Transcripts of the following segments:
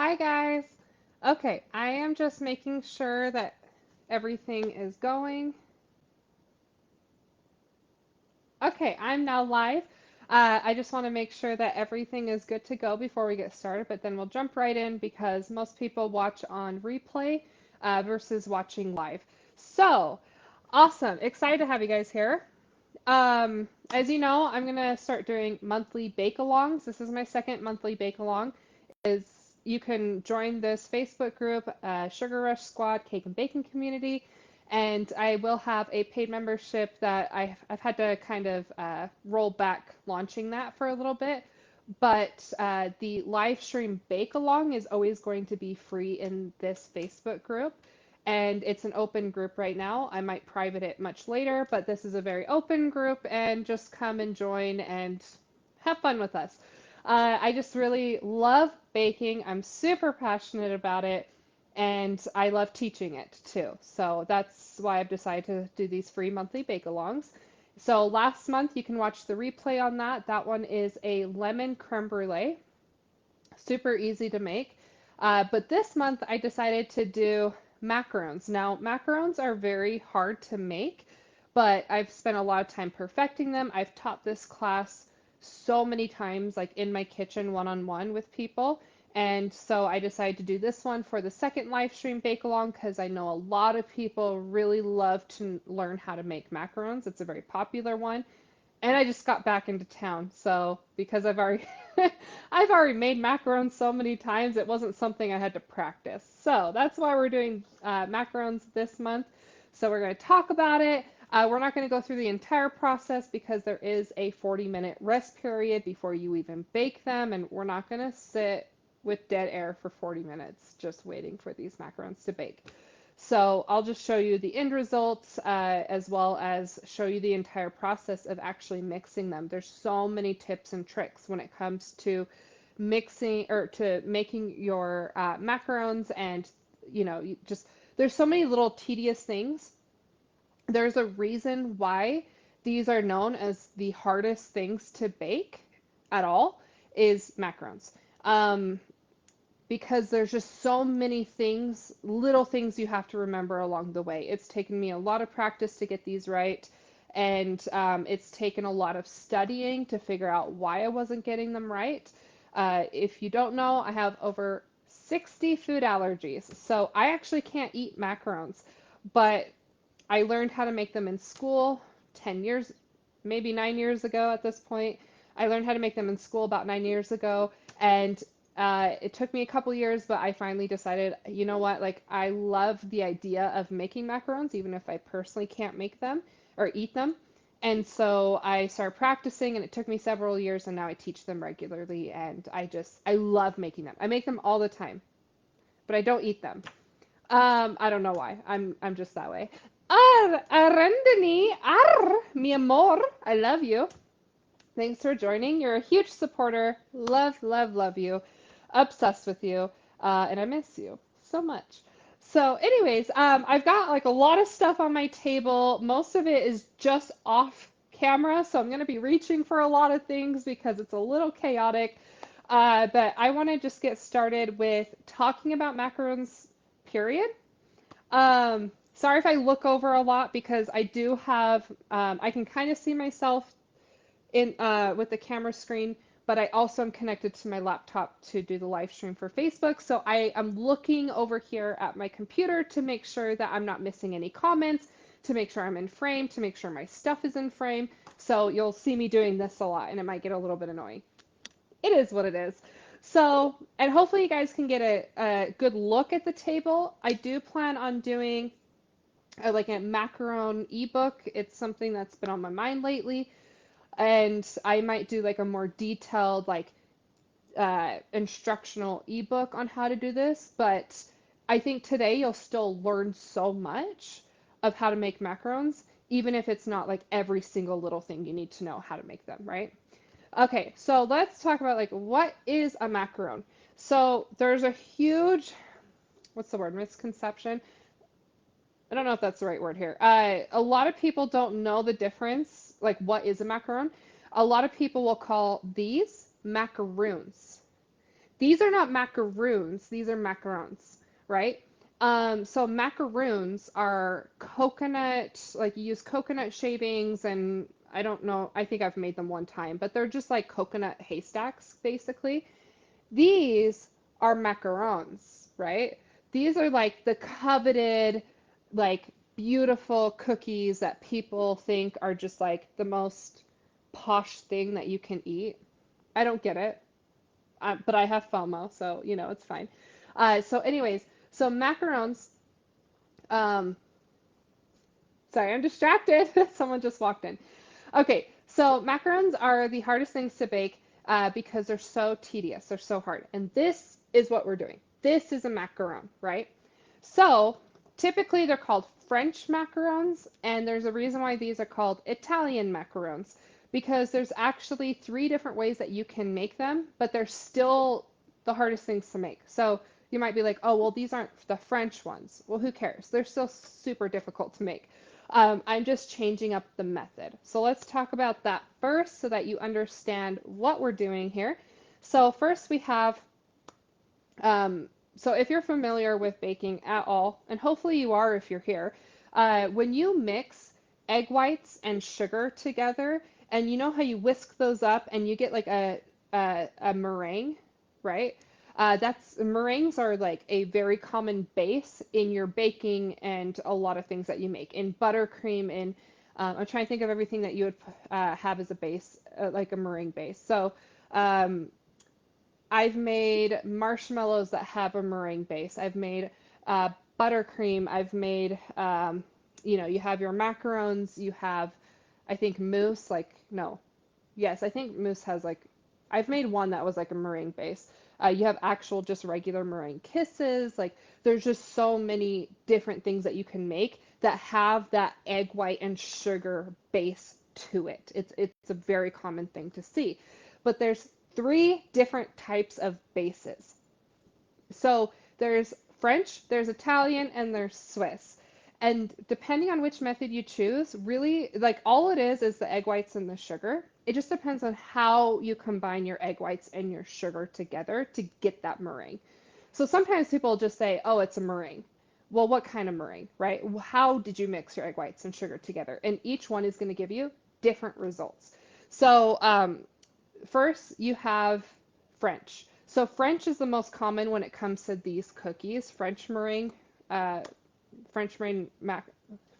Hi guys. Okay, I am just making sure that everything is going. Okay, I'm now live. I just want to make sure that everything is good to go before we get started, but then we'll jump right in because most people watch on replay versus watching live. So, awesome. Excited to have you guys here. As you know, I'm gonna start doing monthly bake-alongs. This is my second monthly bake-along. Is You can join this Facebook group, Sugar Rush Squad Cake and Baking Community, and I will have a paid membership that I've had to kind of roll back launching that for a little bit. But the live stream bake along is always going to be free in this Facebook group. And it's an open group right now. I might private it much later, but this is a very open group and just come and join and have fun with us. I just really love baking. I'm super passionate about it and I love teaching it too. So that's why I've decided to do these free monthly bake-alongs. So last month, you can watch the replay on that. That one is a lemon creme brulee, super easy to make. But this month, I decided to do macarons. Now, macarons are very hard to make, but I've spent a lot of time perfecting them. I've taught this class so many times, like in my kitchen one-on-one with people. And so I decided to do this one for the second live stream bake along because I know a lot of people really love to learn how to make macarons. It's a very popular one. And I just got back into town, so because I've already I've already made macarons so many times, it wasn't something I had to practice. So that's why we're doing macarons this month. So we're going to talk about it. We're not going to go through the entire process because there is a 40-minute rest period before you even bake them, and we're not going to sit with dead air for 40 minutes just waiting for these macarons to bake. So I'll just show you the end results as well as show you the entire process of actually mixing them. There's so many tips and tricks when it comes to mixing or to making your macarons and just there's so many little tedious things. There's a reason why these are known as the hardest things to bake at all is macarons. Um, because there's just so many things, little things you have to remember along the way. It's taken me a lot of practice to get these right, and it's taken a lot of studying to figure out why I wasn't getting them right. If you don't know, I have over 60 food allergies, so I actually can't eat macarons, but I learned how to make them in school 10 years, maybe 9 years ago at this point. I learned how to make them in school about 9 years ago, and it took me a couple years, but I finally decided, you know what, like I love the idea of making macarons, even if I personally can't make them or eat them. And so I started practicing, and it took me several years, and now I teach them regularly, and I love making them. I make them all the time, but I don't eat them. I don't know why. I'm just that way. Arendani, mi amor, I love you. Thanks for joining. You're a huge supporter. Love, love, love you. Obsessed with you. And I miss you so much. So, anyways, I've got like a lot of stuff on my table. Most of it is just off camera, so I'm going to be reaching for a lot of things because it's a little chaotic. But I want to just get started with talking about macarons, period. Sorry if I look over a lot because I do have, I can kind of see myself in with the camera screen, but I also am connected to my laptop to do the live stream for Facebook. So I am looking over here at my computer to make sure that I'm not missing any comments, to make sure I'm in frame, to make sure my stuff is in frame. So you'll see me doing this a lot, and it might get a little bit annoying. It is what it is. So, and hopefully you guys can get a good look at the table. I do plan on doing like a macaron ebook. It's something that's been on my mind lately, and I might do like a more detailed like instructional ebook on how to do this. But I think today you'll still learn so much of how to make macarons, even if it's not like every single little thing you need to know how to make them, right? Okay, so let's talk about like what is a macaron. So there's a huge, what's the word, misconception. I don't know if that's the right word here. A lot of people don't know the difference, like what is a macaron. A lot of people will call these macaroons These are not macaroons, these are macarons, right? So macaroons are coconut, like you use coconut shavings, and I don't know, I think I've made them one time, but they're just like coconut haystacks, basically. These are macarons, right? These are like the coveted, like beautiful cookies that people think are just like the most posh thing that you can eat. I don't get it, but I have FOMO, so it's fine. So, anyways, so macarons. Um, Sorry, I'm distracted. Someone just walked in. Okay, so macarons are the hardest things to bake because they're so tedious. They're so hard. And this is what we're doing. This is a macaron, right? So typically they're called French macarons, and there's a reason why these are called Italian macarons because there's actually three different ways that you can make them, but they're still the hardest things to make. So you might be like, oh, well, these aren't the French ones. Well, who cares? They're still super difficult to make. I'm just changing up the method. So let's talk about that first so that you understand what we're doing here. So first we have, so if you're familiar with baking at all, and hopefully you are if you're here, when you mix egg whites and sugar together, and you know how you whisk those up and you get like a meringue, right? That's meringues are like a very common base in your baking and a lot of things that you make in buttercream. In I'm trying to think of everything that you would have as a base, like a meringue base. So um, I've made marshmallows that have a meringue base. I've made buttercream. I've made, you have your macarons. You have, I think, mousse. Like, no, yes, I think mousse has like, I've made one that was like a meringue base. You have actual just regular meringue kisses. Like, there's just so many different things that you can make that have that egg white and sugar base to it. It's a very common thing to see. But there's three different types of bases. So there's French, there's Italian, and there's Swiss. And depending on which method you choose, really, like all it is the egg whites and the sugar. It just depends on how you combine your egg whites and your sugar together to get that meringue. So sometimes people just say, oh, it's a meringue. Well, what kind of meringue, right? How did you mix your egg whites and sugar together? And each one is going to give you different results. So first, you have French. So French is the most common when it comes to these cookies. Uh, French meringue,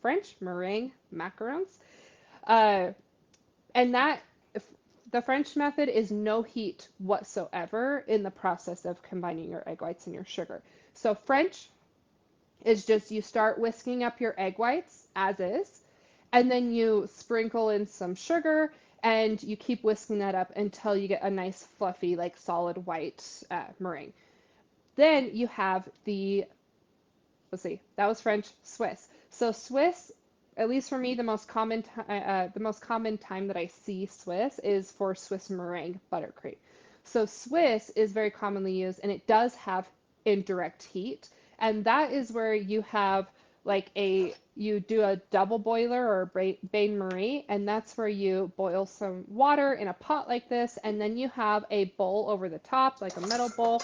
French meringue macarons, uh, and that the French method is no heat whatsoever in the process of combining your egg whites and your sugar. So French is just you start whisking up your egg whites as is, and then you sprinkle in some sugar and you keep whisking that up until you get a nice fluffy like solid white meringue. Then you have let's see, that was French. Swiss. So Swiss, at least for me, the most common time that I see Swiss is for Swiss meringue buttercream. So Swiss is very commonly used, and it does have indirect heat, and that is where you have like you do a double boiler or a bain marie, and that's where you boil some water in a pot like this, and then you have a bowl over the top, like a metal bowl.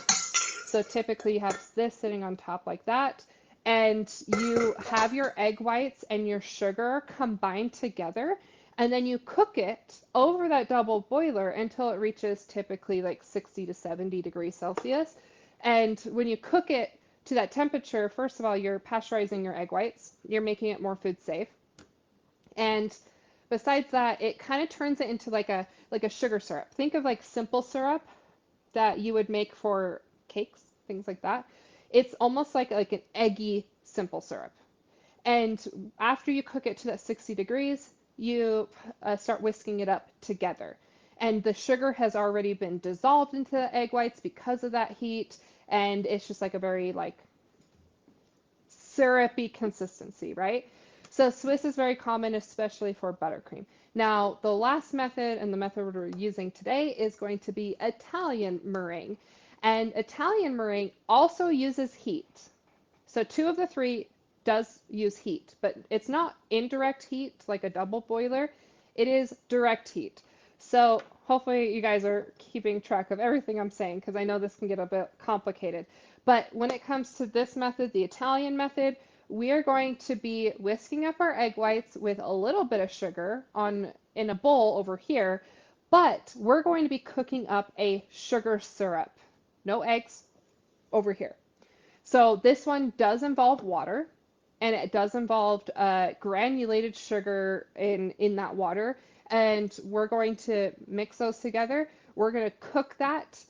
So typically you have this sitting on top like that, and you have your egg whites and your sugar combined together, and then you cook it over that double boiler until it reaches typically like 60 to 70 degrees Celsius. And when you cook it to that temperature, first of all, you're pasteurizing your egg whites, you're making it more food safe. And besides that, it kind of turns it into like a sugar syrup. Think of like simple syrup that you would make for cakes, things like that. It's almost like an eggy simple syrup. And after you cook it to that 60 degrees, you start whisking it up together. And the sugar has already been dissolved into the egg whites because of that heat, and it's just like a very like syrupy consistency, right? So Swiss is very common, especially for buttercream. Now, the last method and the method we're using today is going to be Italian meringue. And Italian meringue also uses heat. So two of the three does use heat, but it's not indirect heat like a double boiler. It is direct heat. So hopefully you guys are keeping track of everything I'm saying because I know this can get a bit complicated. But when it comes to this method, the Italian method, we are going to be whisking up our egg whites with a little bit of sugar on in a bowl over here, but we're going to be cooking up a sugar syrup. No eggs over here. So this one does involve water, and it does involve granulated sugar in that water. And we're going to mix those together. We're going to cook that,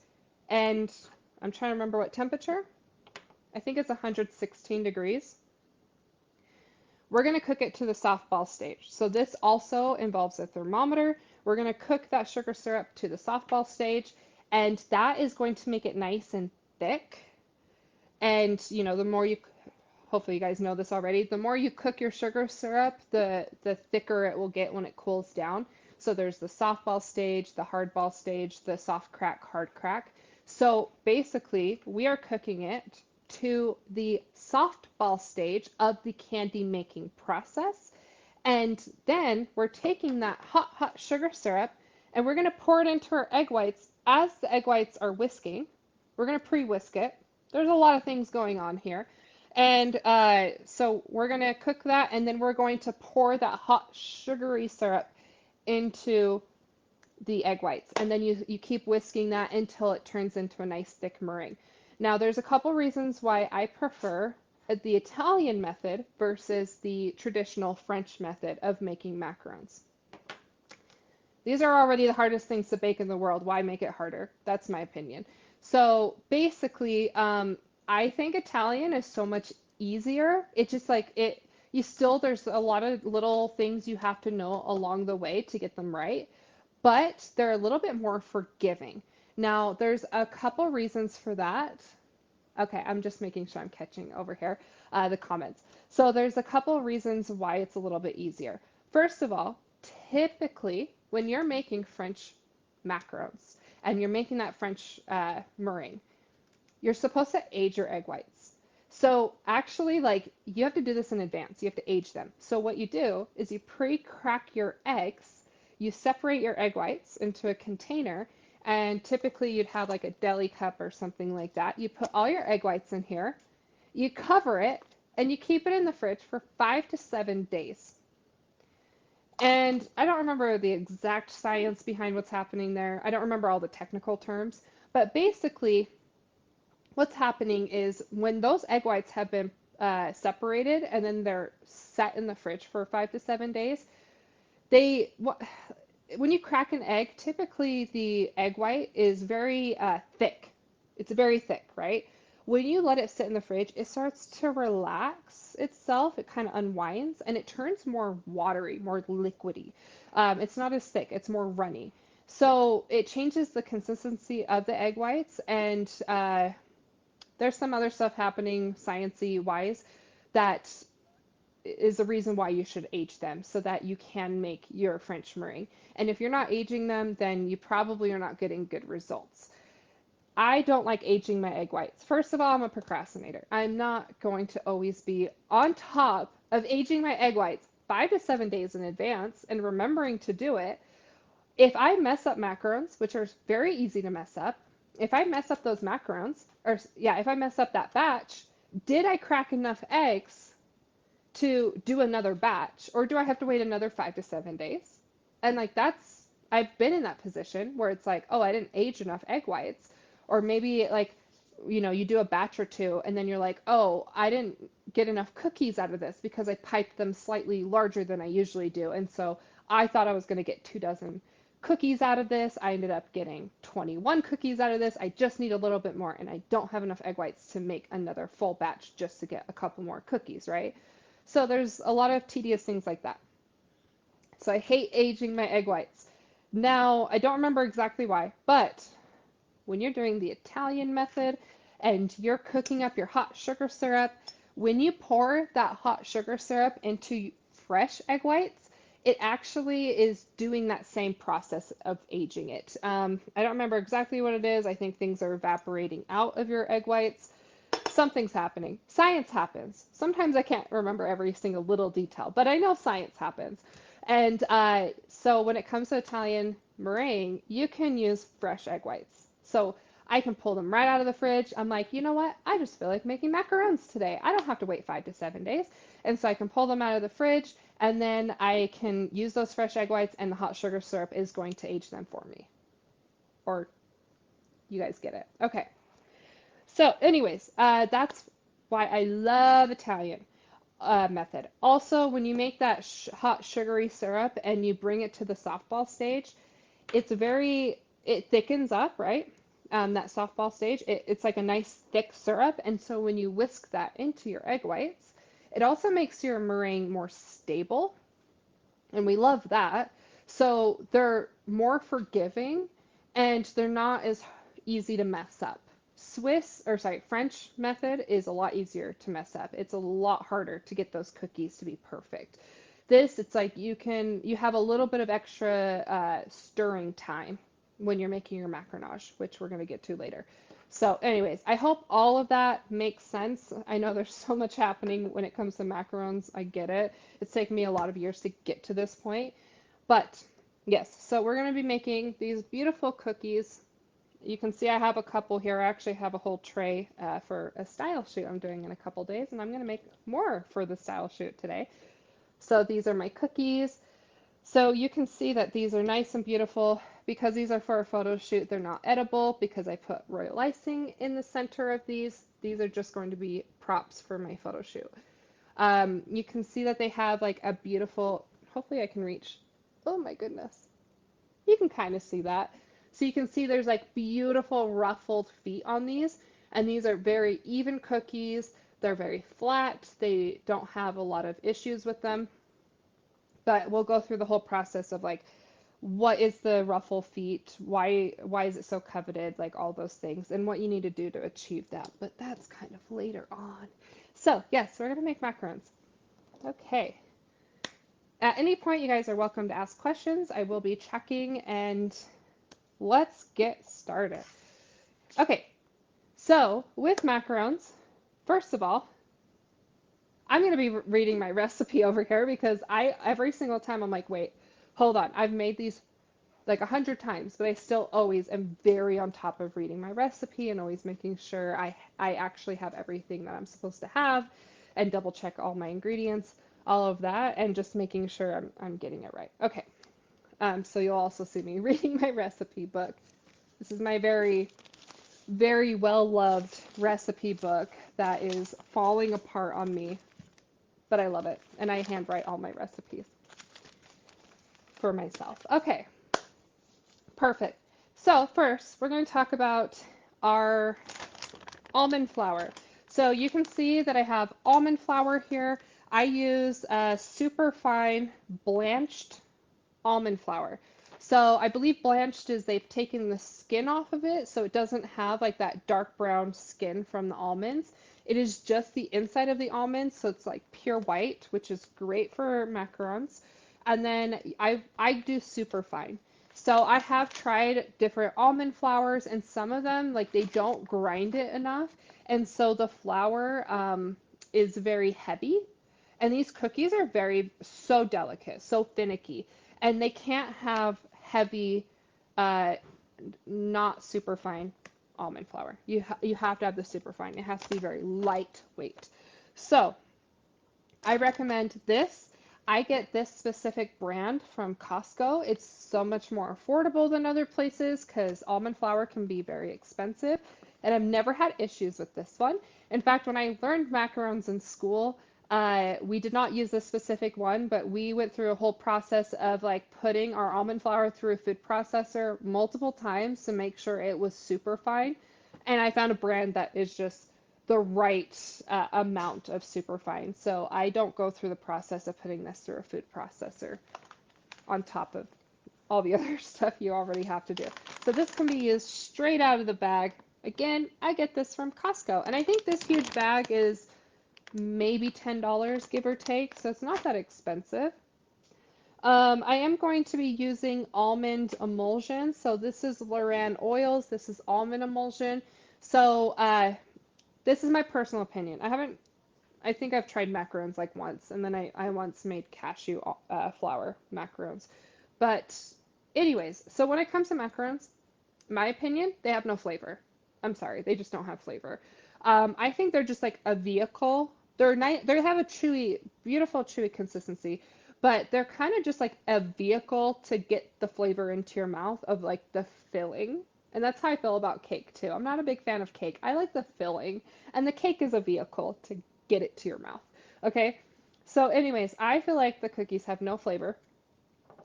and I'm trying to remember what temperature. I think it's 116 degrees. We're going to cook it to the softball stage. So this also involves a thermometer. We're going to cook that sugar syrup to the softball stage, and that is going to make it nice and thick. And the more you, hopefully you guys know this already, the more you cook your sugar syrup, the thicker it will get when it cools down. So there's the softball stage, the hardball stage, the soft crack, hard crack. So basically, we are cooking it to the softball stage of the candy making process. And then we're taking that hot, hot sugar syrup and we're going to pour it into our egg whites as the egg whites are whisking. We're going to pre-whisk it. There's a lot of things going on here. And so we're going to cook that and then we're going to pour that hot sugary syrup into the egg whites. And then you keep whisking that until it turns into a nice thick meringue. Now, there's a couple reasons why I prefer the Italian method versus the traditional French method of making macarons. These are already the hardest things to bake in the world. Why make it harder? That's my opinion. So basically, I think Italian is so much easier. It's just like there's a lot of little things you have to know along the way to get them right, but they're a little bit more forgiving. Now, there's a couple reasons for that. Okay, I'm just making sure I'm catching over here the comments. So there's a couple reasons why it's a little bit easier. First of all, typically when you're making French macarons and you're making that French meringue, you're supposed to age your egg whites. So actually, like, you have to do this in advance. You have to age them. So what you do is you pre-crack your eggs, you separate your egg whites into a container, and typically you'd have like a deli cup or something like that. You put all your egg whites in here, you cover it, and you keep it in the fridge for 5 to 7 days. And I don't remember the exact science behind what's happening there. I don't remember all the technical terms, but basically what's happening is when those egg whites have been separated and then they're set in the fridge for 5 to 7 days, when you crack an egg, typically the egg white is very thick. It's very thick, right? When you let it sit in the fridge, it starts to relax itself. It kind of unwinds and it turns more watery, more liquidy. It's not as thick, it's more runny. So it changes the consistency of the egg whites, and there's some other stuff happening sciencey wise that is the reason why you should age them so that you can make your French meringue. And if you're not aging them, then you probably are not getting good results. I don't like aging my egg whites. First of all, I'm a procrastinator. I'm not going to always be on top of aging my egg whites 5 to 7 days in advance and remembering to do it. If I mess up macarons, which are very easy to mess up, if I mess up those macarons, or yeah, if I mess up that batch, did I crack enough eggs to do another batch, or do I have to wait another 5 to 7 days? And like I've been in that position where it's like, oh, I didn't age enough egg whites, or maybe like, you do a batch or two, and then you're like, oh, I didn't get enough cookies out of this because I piped them slightly larger than I usually do, and so I thought I was going to get 2 dozen cookies out of this. I ended up getting 21 cookies out of this. I just need a little bit more, and I don't have enough egg whites to make another full batch just to get a couple more cookies, right? So there's a lot of tedious things like that. So I hate aging my egg whites. Now, I don't remember exactly why, but when you're doing the Italian method and you're cooking up your hot sugar syrup, when you pour that hot sugar syrup into fresh egg whites, it actually is doing that same process of aging it. I don't remember exactly what it is. I think things are evaporating out of your egg whites. Something's happening. Science happens. Sometimes I can't remember every single little detail, but I know science happens. And so when it comes to Italian, meringue, you can use fresh egg whites. So I can pull them right out of the fridge. I'm like, you know what? I just feel like making macarons today. I don't have to wait 5 to 7 days. And so I can pull them out of the fridge and then I can use those fresh egg whites and the hot sugar syrup is going to age them for me. Or you guys get it. Okay. So, anyways, that's why I love Italian method. Also, when you make that hot sugary syrup and you bring it to the softball stage, it thickens up, right? That softball stage, it's like a nice thick syrup. And so when you whisk that into your egg whites, it also makes your meringue more stable. And we love that. So they're more forgiving and they're not as easy to mess up. French method is a lot easier to mess up. It's a lot harder to get those cookies to be perfect. It's like you have a little bit of extra stirring time when you're making your macaronage, which we're going to get to later. So, anyways, I hope all of that makes sense. I know there's so much happening when it comes to macarons. I get it. It's taken me a lot of years to get to this point. But yes, so we're going to be making these beautiful cookies. You can see I have a couple here. I actually have a whole tray for a style shoot I'm doing in a couple days, and I'm going to make more for the style shoot today. So these are my cookies. So you can see that these are nice and beautiful. Because these are for a photo shoot, they're not edible because I put royal icing in the center of these. These are just going to be props for my photo shoot. You can see that they have like a beautiful, hopefully I can reach, oh my goodness. You can kind of see that. So you can see there's like beautiful ruffled feet on these, and these are very even cookies. They're very flat. They don't have a lot of issues with them. But we'll go through the whole process of like what is the ruffle feet, why is it so coveted, like all those things, and what you need to do to achieve that. But that's kind of later on. So yes, we're gonna make macarons. Okay. At any point, you guys are welcome to ask questions. I will be checking, and let's get started. Okay, so with macarons, first of all, I'm going to be reading my recipe over here because every single time I'm like, wait, hold on. I've made these like 100 times, but I still always am very on top of reading my recipe and always making sure I actually have everything that I'm supposed to have and double check all my ingredients, all of that, and just making sure I'm getting it right. Okay, so you'll also see me reading my recipe book. This is my very, very well-loved recipe book that is falling apart on me, but I love it, and I handwrite all my recipes for myself. Okay, perfect. So first, we're going to talk about our almond flour. So you can see that I have almond flour here. I use super fine blanched almond flour. So I believe blanched is they've taken the skin off of it, so it doesn't have like that dark brown skin from the almonds. It is just the inside of the almonds, so it's like pure white, which is great for macarons. And then I do super fine. So I have tried different almond flours, and some of them like they don't grind it enough, and so the flour is very heavy. And these cookies are so delicate, so finicky, and they can't have heavy, uh, not super fine almond flour. You have to have the super fine. It has to be very lightweight. So I recommend this. I get this specific brand from Costco. It's so much more affordable than other places because almond flour can be very expensive. And I've never had issues with this one. In fact, when I learned macarons in school, we did not use this specific one, but we went through a whole process of like putting our almond flour through a food processor multiple times to make sure it was super fine. And I found a brand that is just the right amount of superfine. So I don't go through the process of putting this through a food processor on top of all the other stuff you already have to do. So this can be used straight out of the bag. Again, I get this from Costco, and I think this huge bag is maybe $10, give or take, so it's not that expensive. I am going to be using almond emulsion. So this is Loran Oils. This is almond emulsion. So this is my personal opinion. I think I've tried macarons like once, and then I once made cashew flour macarons. But Anyways, so when it comes to macarons, my opinion, they have no flavor. I'm sorry, they just don't have flavor. I think they're just like a vehicle. They're nice. They have a chewy, beautiful chewy consistency, but they're kind of just like a vehicle to get the flavor into your mouth of like the filling. And that's how I feel about cake too. I'm not a big fan of cake. I like the filling, and the cake is a vehicle to get it to your mouth. Okay? So anyways, I feel like the cookies have no flavor.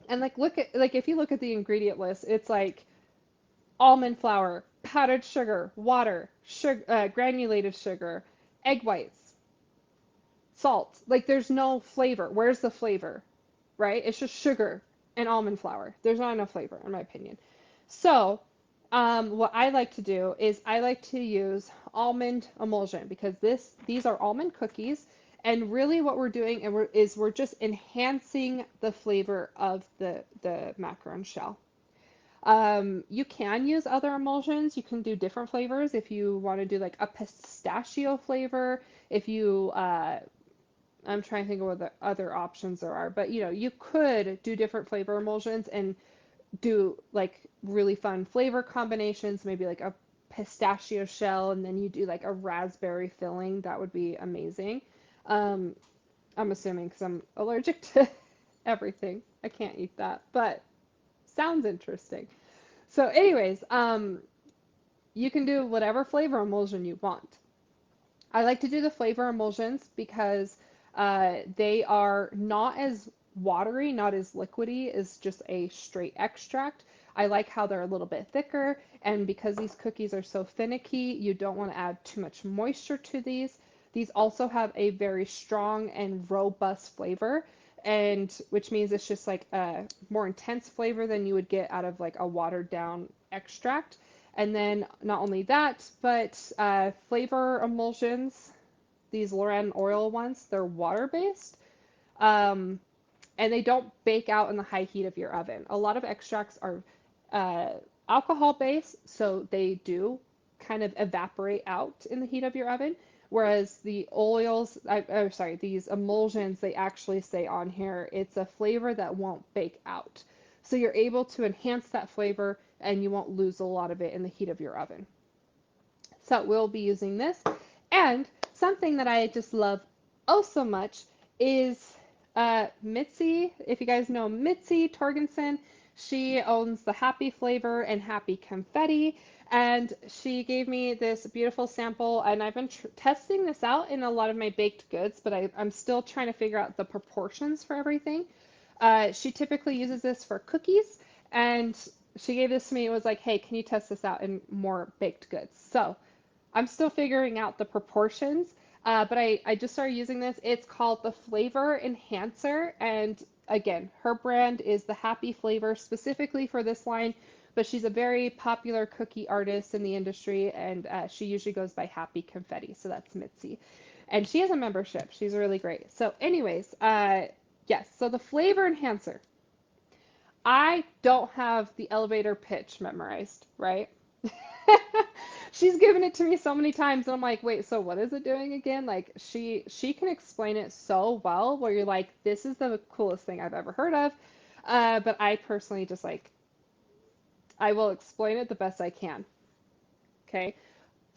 And like look at like if you look at the ingredient list, it's like almond flour, powdered sugar, water, granulated sugar, egg whites, salt. Like there's no flavor. Where's the flavor? Right? It's just sugar and almond flour. There's not enough flavor, in my opinion. So, what I like to do is I like to use almond emulsion because these are almond cookies, and really what we're doing is we're just enhancing the flavor of the macaron shell. You can use other emulsions. You can do different flavors if you want to do like a pistachio flavor. If you, I'm trying to think of what the other options there are, but you know, you could do different flavor emulsions and do like really fun flavor combinations, maybe like a pistachio shell and then you do like a raspberry filling. That would be amazing. Um, I'm assuming because I'm allergic to everything. I can't eat that, but sounds interesting. So, anyways, you can do whatever flavor emulsion you want. I like to do the flavor emulsions because they are not as watery, not as liquidy as just a straight extract. I like how they're a little bit thicker, and because these cookies are so finicky, you don't want to add too much moisture to these. These also have a very strong and robust flavor, and which means it's just like a more intense flavor than you would get out of like a watered down extract. And then not only that, but flavor emulsions, these Loran oil ones, they're water based. Um, and they don't bake out in the high heat of your oven. A lot of extracts are uh, alcohol based, so they do kind of evaporate out in the heat of your oven. Whereas the oils, sorry, these emulsions, they actually say on here it's a flavor that won't bake out. So you're able to enhance that flavor and you won't lose a lot of it in the heat of your oven. So we'll be using this. And something that I just love oh so much is Mitzi. If you guys know Mitzi Torgensen, she owns the Happy Flavor and Happy Confetti. And she gave me this beautiful sample, and I've been testing this out in a lot of my baked goods, but I'm still trying to figure out the proportions for everything. She typically uses this for cookies, and she gave this to me. It was like, hey, can you test this out in more baked goods? So I'm still figuring out the proportions, but I just started using this. It's called the Flavor Enhancer, and again, her brand is the Happy Flavor specifically for this line, but she's a very popular cookie artist in the industry, and she usually goes by Happy Confetti, so that's Mitzi. And she has a membership. She's really great. So, anyways, yes, so the Flavor Enhancer. I don't have the elevator pitch memorized, right? She's given it to me so many times and I'm like, wait, so what is it doing again? Like she can explain it so well where you're like, this is the coolest thing I've ever heard of. But I personally just like I will explain it the best I can. Okay.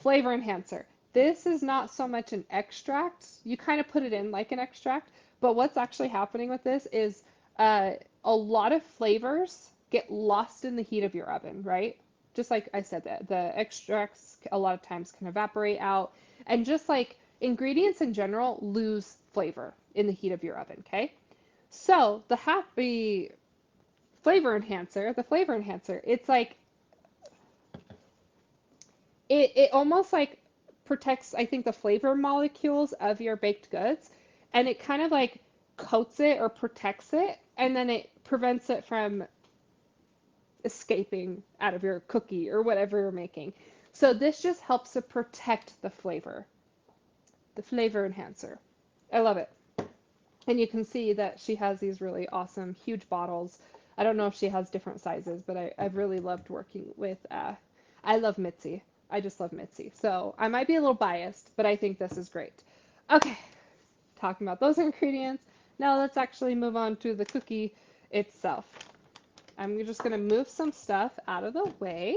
Flavor enhancer. This is not so much an extract. You kind of put it in like an extract, but what's actually happening with this is uh, a lot of flavors get lost in the heat of your oven, right? Just like I said, that the extracts a lot of times can evaporate out, and just like ingredients in general lose flavor in the heat of your oven, okay? So the happy flavor enhancer, it's like it almost like protects, I think, the flavor molecules of your baked goods, and it kind of like coats it or protects it, and then it prevents it from escaping out of your cookie or whatever you're making. So this just helps to protect the flavor enhancer. I love it. And you can see that she has these really awesome, huge bottles. I don't know if she has different sizes, but I've really loved working with, I love Mitzi. I just love Mitzi. So I might be a little biased, but I think this is great. Okay, talking about those ingredients. Now let's actually move on to the cookie itself. I'm just going to move some stuff out of the way.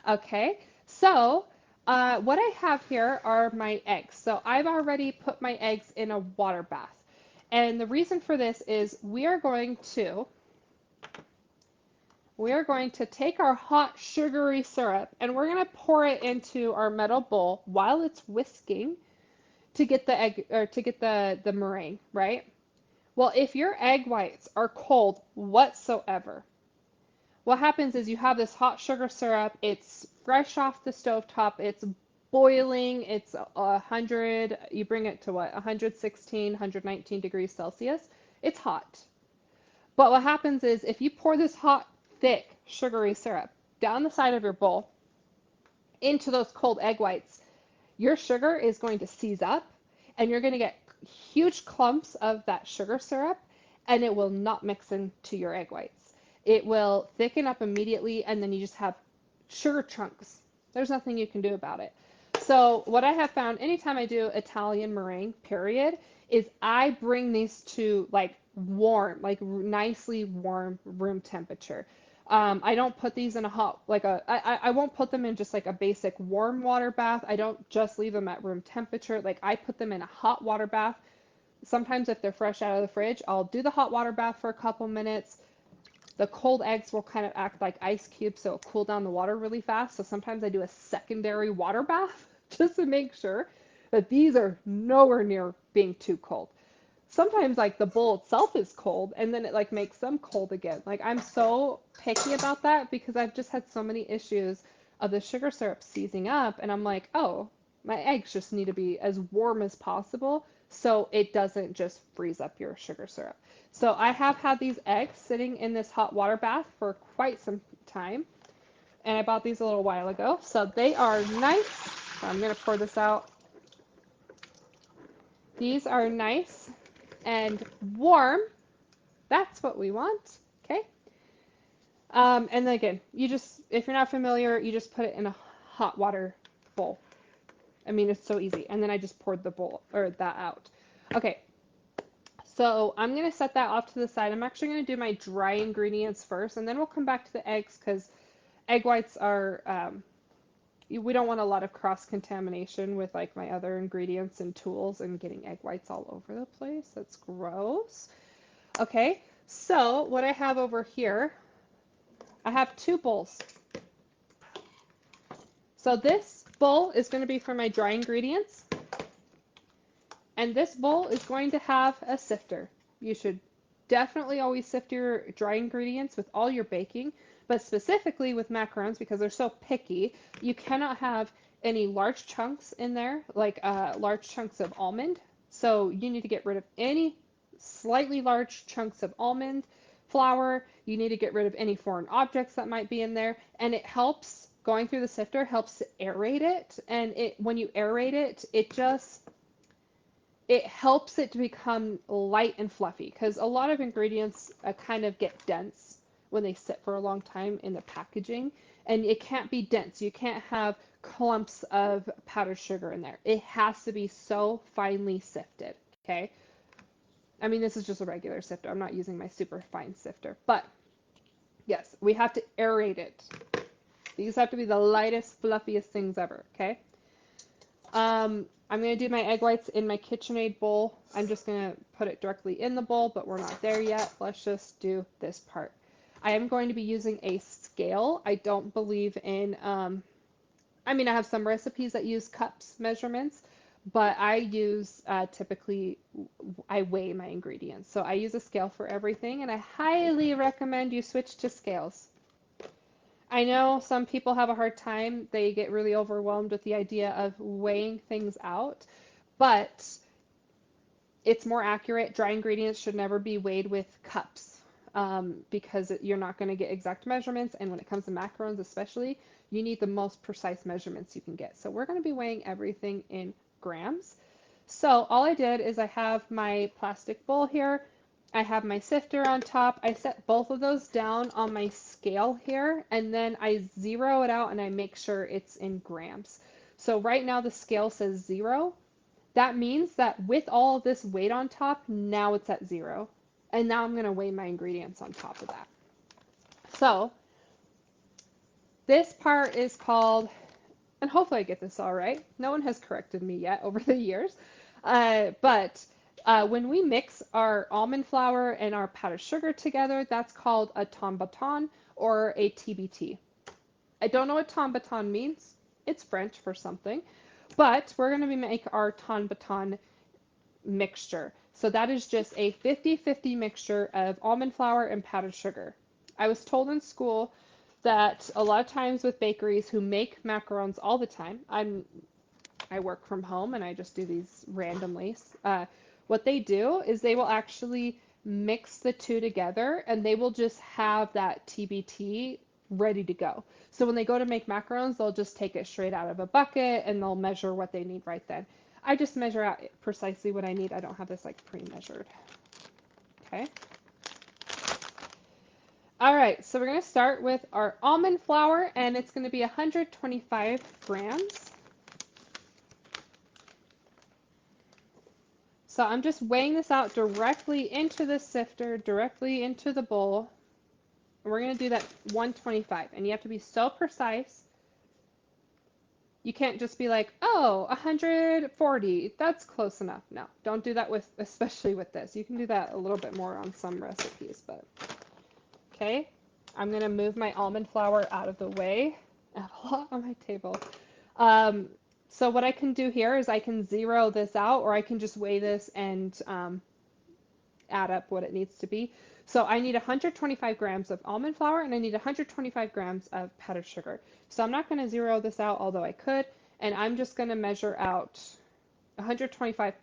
Okay, so what I have here are my eggs. So I've already put my eggs in a water bath. And the reason for this is we are going to take our hot sugary syrup and we're going to pour it into our metal bowl while it's whisking to get the egg or to get the meringue, right? Well, if your egg whites are cold whatsoever, what happens is you have this hot sugar syrup, it's fresh off the stovetop, it's boiling, it's 100, you bring it to what, 116, 119 degrees Celsius. It's hot. But what happens is if you pour this hot, thick, sugary syrup down the side of your bowl into those cold egg whites, your sugar is going to seize up and you're going to get huge clumps of that sugar syrup and it will not mix into your egg whites. It will thicken up immediately and then you just have sugar chunks. There's nothing you can do about it. So what I have found anytime I do Italian meringue, period, is I bring these to like warm, like nicely warm room temperature. I don't put these in a hot, like I won't put them in just like a basic warm water bath. I don't just leave them at room temperature. Like I put them in a hot water bath. Sometimes if they're fresh out of the fridge, I'll do the hot water bath for a couple minutes. The cold eggs will kind of act like ice cubes, so it'll cool down the water really fast. So sometimes I do a secondary water bath just to make sure that these are nowhere near being too cold. Sometimes like the bowl itself is cold and then it like makes them cold again. Like I'm so picky about that because I've just had so many issues of the sugar syrup seizing up and I'm like, oh, my eggs just need to be as warm as possible so it doesn't just freeze up your sugar syrup. So I have had these eggs sitting in this hot water bath for quite some time and I bought these a little while ago. So they are nice. I'm going to pour this out. These are nice and warm. That's what we want. Okay. And then again, if you're not familiar, you just put it in a hot water bowl. I mean, it's so easy. And then I just poured the bowl or that out. Okay. So I'm going to set that off to the side. I'm actually going to do my dry ingredients first, and then we'll come back to the eggs because egg whites are, we don't want a lot of cross-contamination with like my other ingredients and tools and getting egg whites all over the place. That's gross. Okay, so what I have over here, I have two bowls. So this bowl is going to be for my dry ingredients, and this bowl is going to have a sifter. You should definitely always sift your dry ingredients with all your baking, but specifically with macarons because they're so picky, you cannot have any large chunks in there, like large chunks of almond. So you need to get rid of any slightly large chunks of almond flour. You need to get rid of any foreign objects that might be in there, and it helps going through the sifter helps to aerate it, and when you aerate it, it helps it to become light and fluffy because a lot of ingredients kind of get dense when they sit for a long time in the packaging, and it can't be dense. You can't have clumps of powdered sugar in there. It has to be so finely sifted, okay? I mean, this is just a regular sifter. I'm not using my super fine sifter, but yes, we have to aerate it. These have to be the lightest, fluffiest things ever, okay? I'm going to do my egg whites in my KitchenAid bowl. I'm just going to put it directly in the bowl, but we're not there yet. Let's just do this part. I am going to be using a scale. I don't believe in, I mean, I have some recipes that use cups measurements, but I use typically, I weigh my ingredients. So I use a scale for everything, and I highly recommend you switch to scales. I know some people have a hard time. They get really overwhelmed with the idea of weighing things out, but it's more accurate. Dry ingredients should never be weighed with cups because you're not going to get exact measurements. And when it comes to macarons especially, you need the most precise measurements you can get. So we're going to be weighing everything in grams. So all I did is I have my plastic bowl here. I have my sifter on top. I set both of those down on my scale here, and then I zero it out and I make sure it's in grams. So right now the scale says 0. That means that with all of this weight on top, now it's at 0. And now I'm going to weigh my ingredients on top of that. So this part is called, and hopefully I get this all right. No one has corrected me yet over the years. But when we mix our almond flour and our powdered sugar together, that's called a tombaton or a TBT. I don't know what tombaton means. It's French for something. But we're going to make our tombaton mixture. So that is just a 50-50 mixture of almond flour and powdered sugar. I was told in school that a lot of times with bakeries who make macarons all the time, I work from home and I just do these randomly. What they do is they will actually mix the two together and they will just have that TBT ready to go. So when they go to make macarons, they'll just take it straight out of a bucket and they'll measure what they need right then. I just measure out precisely what I need. I don't have this like pre-measured. Okay. All right, so we're going to start with our almond flour and it's going to be 125 grams. So I'm just weighing this out directly into the sifter, directly into the bowl. And we're going to do that 125. And you have to be so precise. You can't just be like, oh, 140. That's close enough. No, don't do that with, especially with this. You can do that a little bit more on some recipes, but okay. I'm going to move my almond flour out of the way. I have a lot on my table. Um, so what I can do here is I can zero this out, or I can just weigh this and add up what it needs to be. So I need 125 grams of almond flour and I need 125 grams of powdered sugar. So I'm not going to zero this out, although I could, and I'm just going to measure out 125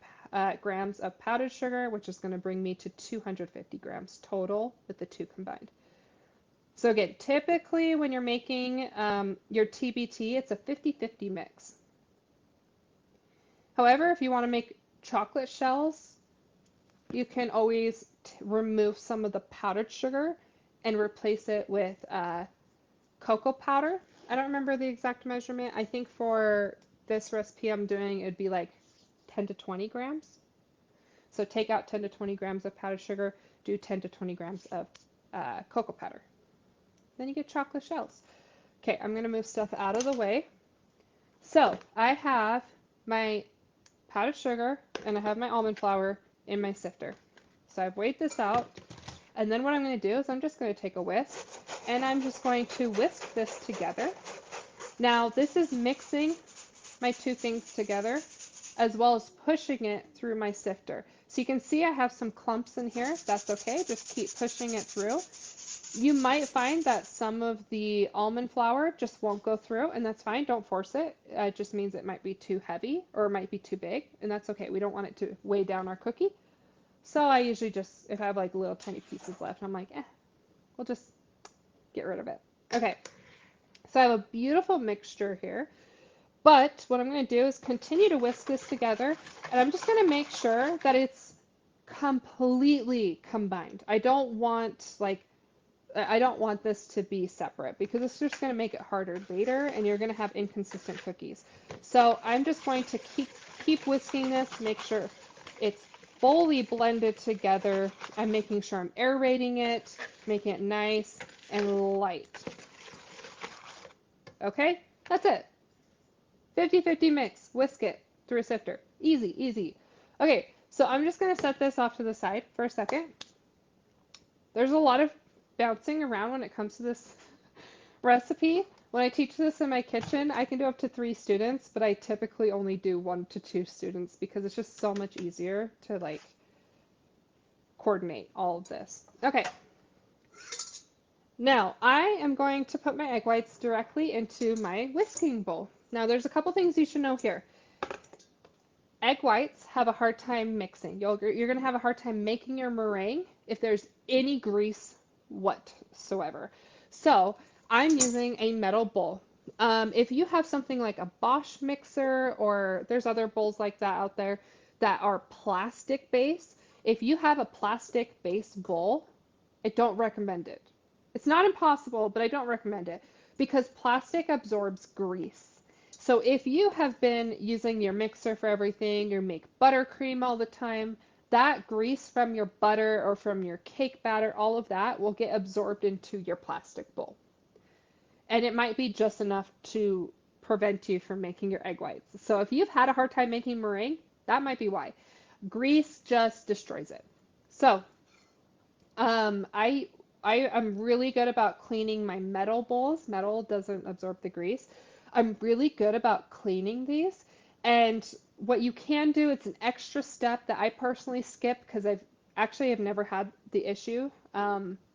grams of powdered sugar, which is going to bring me to 250 grams total with the two combined. So again, typically when you're making your TBT, it's a 50-50 mix. However, if you want to make chocolate shells, you can always remove some of the powdered sugar and replace it with cocoa powder. I don't remember the exact measurement. I think for this recipe I'm doing, it'd be like 10 to 20 grams. So take out 10 to 20 grams of powdered sugar, do 10 to 20 grams of cocoa powder. Then you get chocolate shells. Okay, I'm going to move stuff out of the way. So I have my powdered sugar and I have my almond flour in my sifter. So I've weighed this out, and then what I'm going to do is I'm just going to take a whisk, and I'm just going to whisk this together. Now this is mixing my two things together, as well as pushing it through my sifter. So you can see I have some clumps in here. That's okay, just keep pushing it through. You might find that some of the almond flour just won't go through, and that's fine. Don't force it. It just means it might be too heavy or it might be too big, and that's okay. We don't want it to weigh down our cookie. So I usually just, if I have like little tiny pieces left, I'm like, we'll just get rid of it. Okay, so I have a beautiful mixture here. But what I'm going to do is continue to whisk this together, and I'm just going to make sure that it's completely combined. I don't want this to be separate because it's just going to make it harder later and you're going to have inconsistent cookies. So I'm just going to keep whisking this, make sure it's fully blended together. I'm making sure I'm aerating it, making it nice and light. Okay, that's it. 50-50 mix, whisk it through a sifter. Easy, easy. Okay, so I'm just going to set this off to the side for a second. There's a lot of bouncing around when it comes to this recipe. When I teach this in my kitchen, I can do up to 3 students, but I typically only do 1 to 2 students because it's just so much easier to like coordinate all of this. Okay. Now I am going to put my egg whites directly into my whisking bowl. Now there's a couple things you should know here. Egg whites have a hard time mixing. You're going to have a hard time making your meringue if there's any grease whatsoever. So I'm using a metal bowl. If you have something like a Bosch mixer, or there's other bowls like that out there that are plastic based, if you have a plastic based bowl, I don't recommend it. It's not impossible, but I don't recommend it because plastic absorbs grease. So if you have been using your mixer for everything, you make buttercream all the time, that grease from your butter or from your cake batter, all of that will get absorbed into your plastic bowl. And it might be just enough to prevent you from making your egg whites. So if you've had a hard time making meringue, that might be why. Grease just destroys it. So um, I I am really good about cleaning my metal bowls. Metal doesn't absorb the grease. I'm really good about cleaning these. And what you can do, it's an extra step that I personally skip because I've never had the issue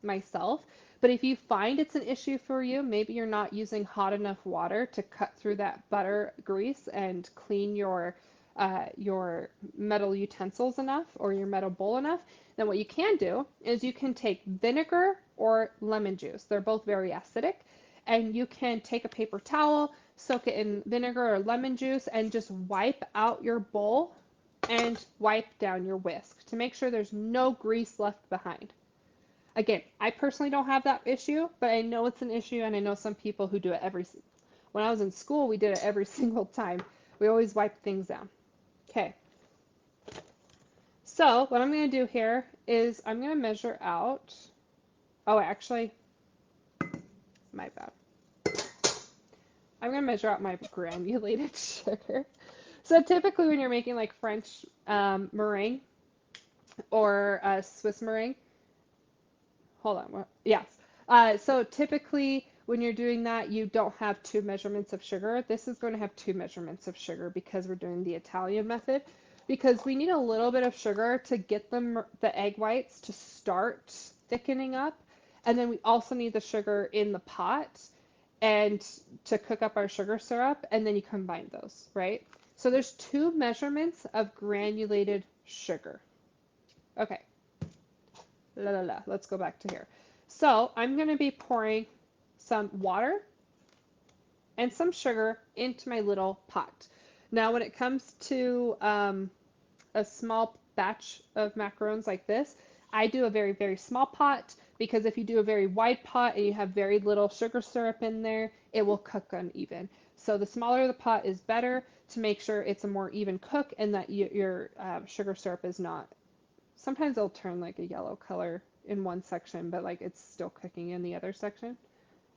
myself. But if you find it's an issue for you, maybe you're not using hot enough water to cut through that butter grease and clean your metal utensils enough or your metal bowl enough, then what you can do is you can take vinegar or lemon juice. They're both very acidic. And you can take a paper towel, soak it in vinegar or lemon juice, and just wipe out your bowl and wipe down your whisk to make sure there's no grease left behind. Again, I personally don't have that issue, but I know it's an issue, and I know some people who do it when I was in school, we did it every single time. We always wiped things down. Okay, so what I'm going to do here is I'm going to measure out, oh, actually, my bad. I'm going to measure out my granulated sugar. So typically when you're making like French meringue or Swiss meringue, hold on, what? Yes. So typically when you're doing that, you don't have two measurements of sugar. This is going to have two measurements of sugar because we're doing the Italian method. Because we need a little bit of sugar to get the egg whites to start thickening up. And then we also need the sugar in the pot and to cook up our sugar syrup, and then you combine those, right? So there's two measurements of granulated sugar. Okay, let's go back to here. So I'm going to be pouring some water and some sugar into my little pot. Now, when it comes to a small batch of macarons like this, I do a very, very small pot because if you do a very wide pot and you have very little sugar syrup in there, it will cook uneven. So the smaller the pot is better to make sure it's a more even cook and that your sugar syrup is not. Sometimes it'll turn like a yellow color in one section, but like it's still cooking in the other section.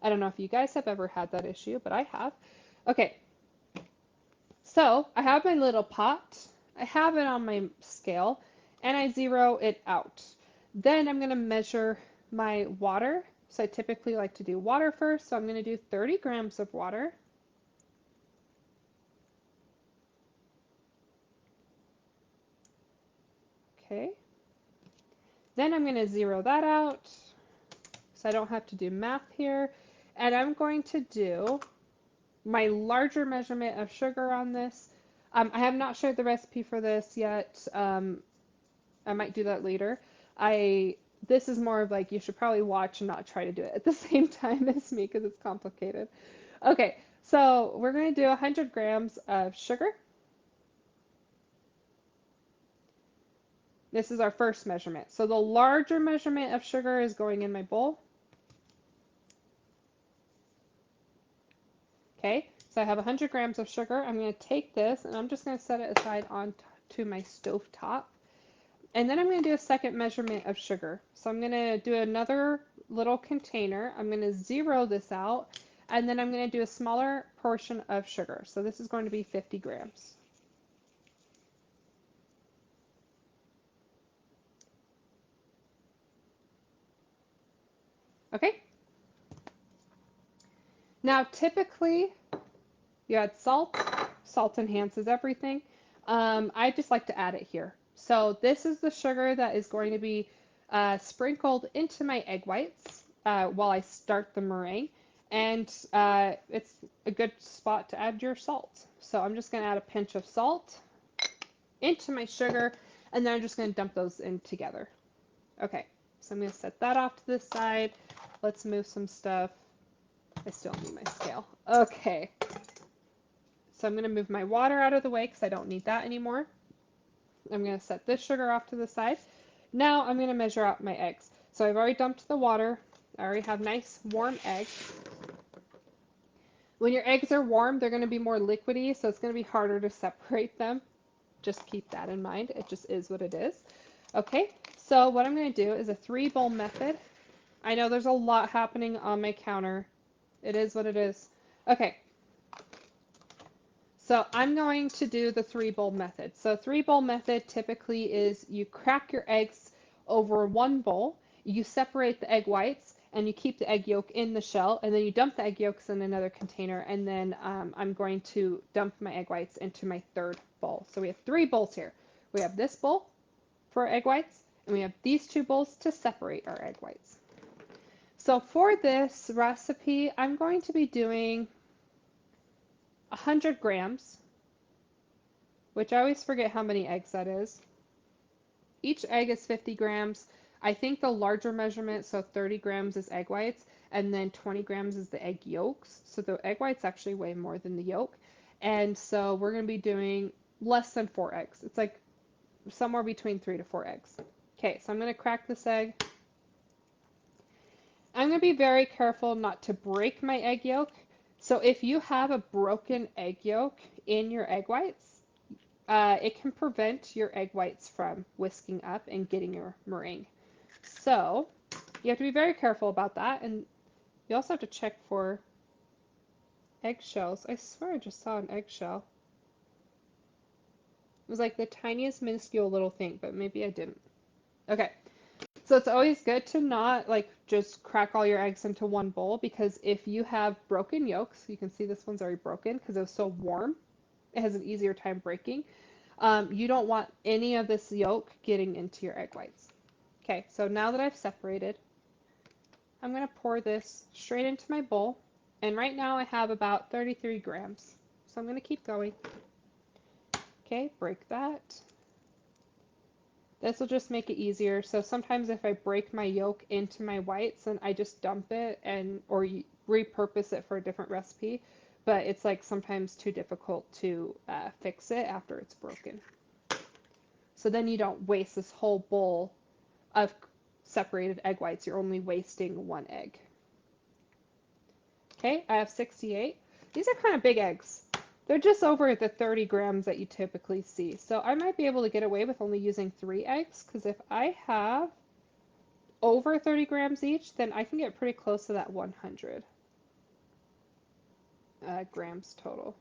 I don't know if you guys have ever had that issue, but I have. Okay, so I have my little pot. I have it on my scale, and I zero it out. Then I'm going to measure my water. So I typically like to do water first, so I'm going to do 30 grams of water. Okay. Then I'm going to zero that out, so I don't have to do math here. And I'm going to do my larger measurement of sugar on this. I have not shared the recipe for this yet. I might do that later. This is more of like you should probably watch and not try to do it at the same time as me because it's complicated. Okay, so we're going to do 100 grams of sugar. This is our first measurement. So the larger measurement of sugar is going in my bowl. Okay, so I have 100 grams of sugar. I'm going to take this and I'm just going to set it aside onto my stove top. And then I'm going to do a second measurement of sugar. So I'm going to do another little container. I'm going to zero this out, and then I'm going to do a smaller portion of sugar. So this is going to be 50 grams. Okay? Now, typically, you add salt. Salt enhances everything. I just like to add it here. So this is the sugar that is going to be sprinkled into my egg whites while I start the meringue. And it's a good spot to add your salt. So I'm just going to add a pinch of salt into my sugar, and then I'm just going to dump those in together. Okay, so I'm going to set that off to the side. Let's move some stuff. I still need my scale. Okay, so I'm going to move my water out of the way because I don't need that anymore. I'm going to set this sugar off to the side. Now I'm going to measure out my eggs. So I've already dumped the water. I already have nice warm eggs. When your eggs are warm, they're going to be more liquidy, so it's going to be harder to separate them. just keep that in mind. It just is what it is. Okay, so what I'm going to do is a 3-bowl method. I know there's a lot happening on my counter. It is what it is. Okay, so I'm going to do the 3-bowl method. So 3-bowl method typically is you crack your eggs over one bowl, you separate the egg whites, and you keep the egg yolk in the shell, and then you dump the egg yolks in another container, and then I'm going to dump my egg whites into my 3rd bowl. So we have 3 bowls here. We have this bowl for egg whites, and we have these 2 bowls to separate our egg whites. So for this recipe, I'm going to be doing 100 grams, which I always forget how many eggs that is. Each egg is 50 grams. I think the larger measurement, so 30 grams is egg whites, and then 20 grams is the egg yolks. So the egg whites actually weigh more than the yolk. And so we're going to be doing less than 4 eggs. It's like somewhere between 3 to 4 eggs. Okay, so I'm going to crack this egg. I'm going to be very careful not to break my egg yolk. So if you have a broken egg yolk in your egg whites, it can prevent your egg whites from whisking up and getting your meringue. So you have to be very careful about that. And you also have to check for eggshells. I swear I just saw an eggshell. It was like the tiniest minuscule little thing, but maybe I didn't. Okay. So it's always good to not like just crack all your eggs into one bowl, because if you have broken yolks, you can see this one's already broken because it was so warm. It has an easier time breaking. You don't want any of this yolk getting into your egg whites. Okay, so now that I've separated, I'm going to pour this straight into my bowl. And right now I have about 33 grams. So I'm going to keep going. Okay, break that. This will just make it easier. So sometimes if I break my yolk into my whites, then I just dump it and or repurpose it for a different recipe. But it's like sometimes too difficult to fix it after it's broken. So then you don't waste this whole bowl of separated egg whites. You're only wasting 1 egg. Okay, I have 68. These are kind of big eggs. They're just over the 30 grams that you typically see. So I might be able to get away with only using 3 eggs, because if I have over 30 grams each, then I can get pretty close to that 100 grams total.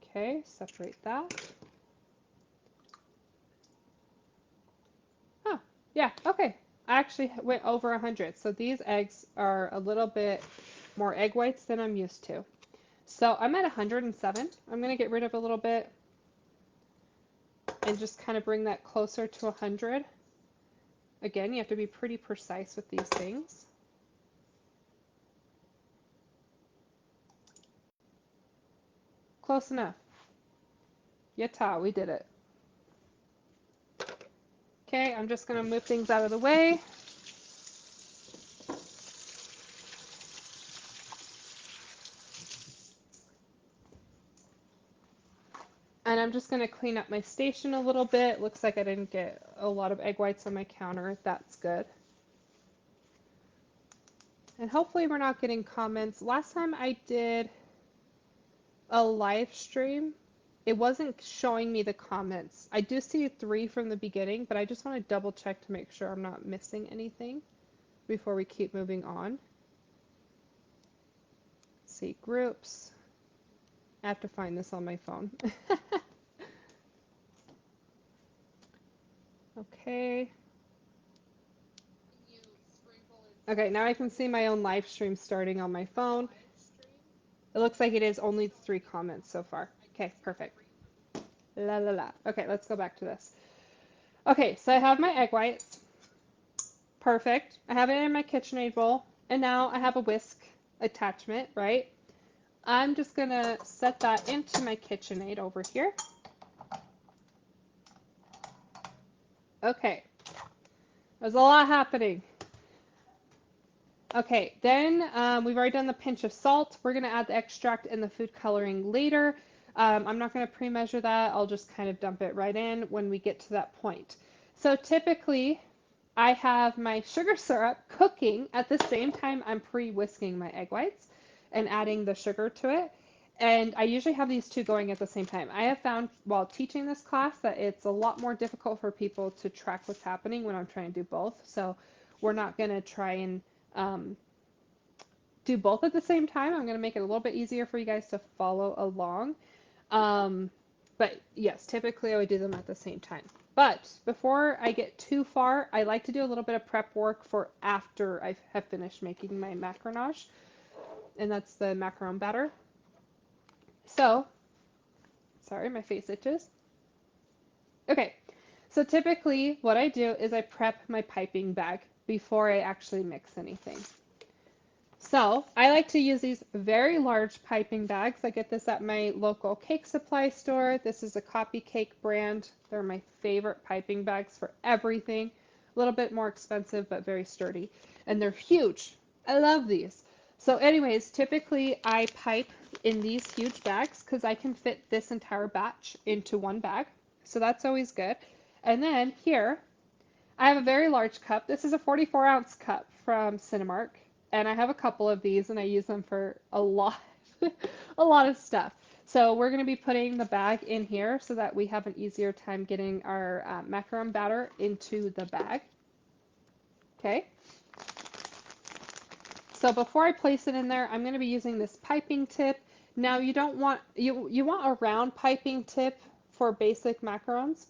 Okay, separate that. Oh, yeah, okay. I actually went over 100. So these eggs are a little bit more egg whites than I'm used to. So I'm at 107. I'm going to get rid of a little bit and just kind of bring that closer to 100. Again, you have to be pretty precise with these things. Close enough. Yatta, we did it. Okay, I'm just going to move things out of the way. And I'm just going to clean up my station a little bit. Looks like I didn't get a lot of egg whites on my counter. That's good. And hopefully we're not getting comments. Last time I did a live stream, it wasn't showing me the comments. I do see 3 from the beginning, but I just want to double check to make sure I'm not missing anything before we keep moving on. Let's see, groups. I have to find this on my phone. Okay. Okay, now I can see my own live stream starting on my phone. It looks like it is only 3 comments so far. Okay, perfect. La la la. Okay, let's go back to this. Okay, so I have my egg whites. Perfect. I have it in my KitchenAid bowl. And now I have a whisk attachment, right? I'm just going to set that into my KitchenAid over here. Okay. There's a lot happening. Okay, then we've already done the pinch of salt. We're going to add the extract and the food coloring later. I'm not going to pre-measure that. I'll just kind of dump it right in when we get to that point. So typically, I have my sugar syrup cooking at the same time I'm pre-whisking my egg whites and adding the sugar to it. And I usually have these two going at the same time. I have found while teaching this class that it's a lot more difficult for people to track what's happening when I'm trying to do both. So we're not going to try and um, do both at the same time. I'm going to make it a little bit easier for you guys to follow along. Um, but yes, typically I would do them at the same time. But before I get too far, I like to do a little bit of prep work for after I have finished making my macaronage, and that's the macaron batter. So, sorry, my face itches. Okay, so typically what I do is I prep my piping bag before I actually mix anything. So I like to use these very large piping bags. I get this at my local cake supply store. This is a Copy Cake brand. They're my favorite piping bags for everything. A little bit more expensive, but very sturdy. And they're huge. I love these. So anyways, typically I pipe in these huge bags because I can fit this entire batch into one bag. So that's always good. And then here, I have a very large cup. This is a 44-ounce cup from Cinemark, and I have a couple of these, and I use them for a lot, a lot of stuff. So we're going to be putting the bag in here so that we have an easier time getting our macaron batter into the bag. Okay. So before I place it in there, I'm going to be using this piping tip. Now you don't want you want a round piping tip for basic macarons.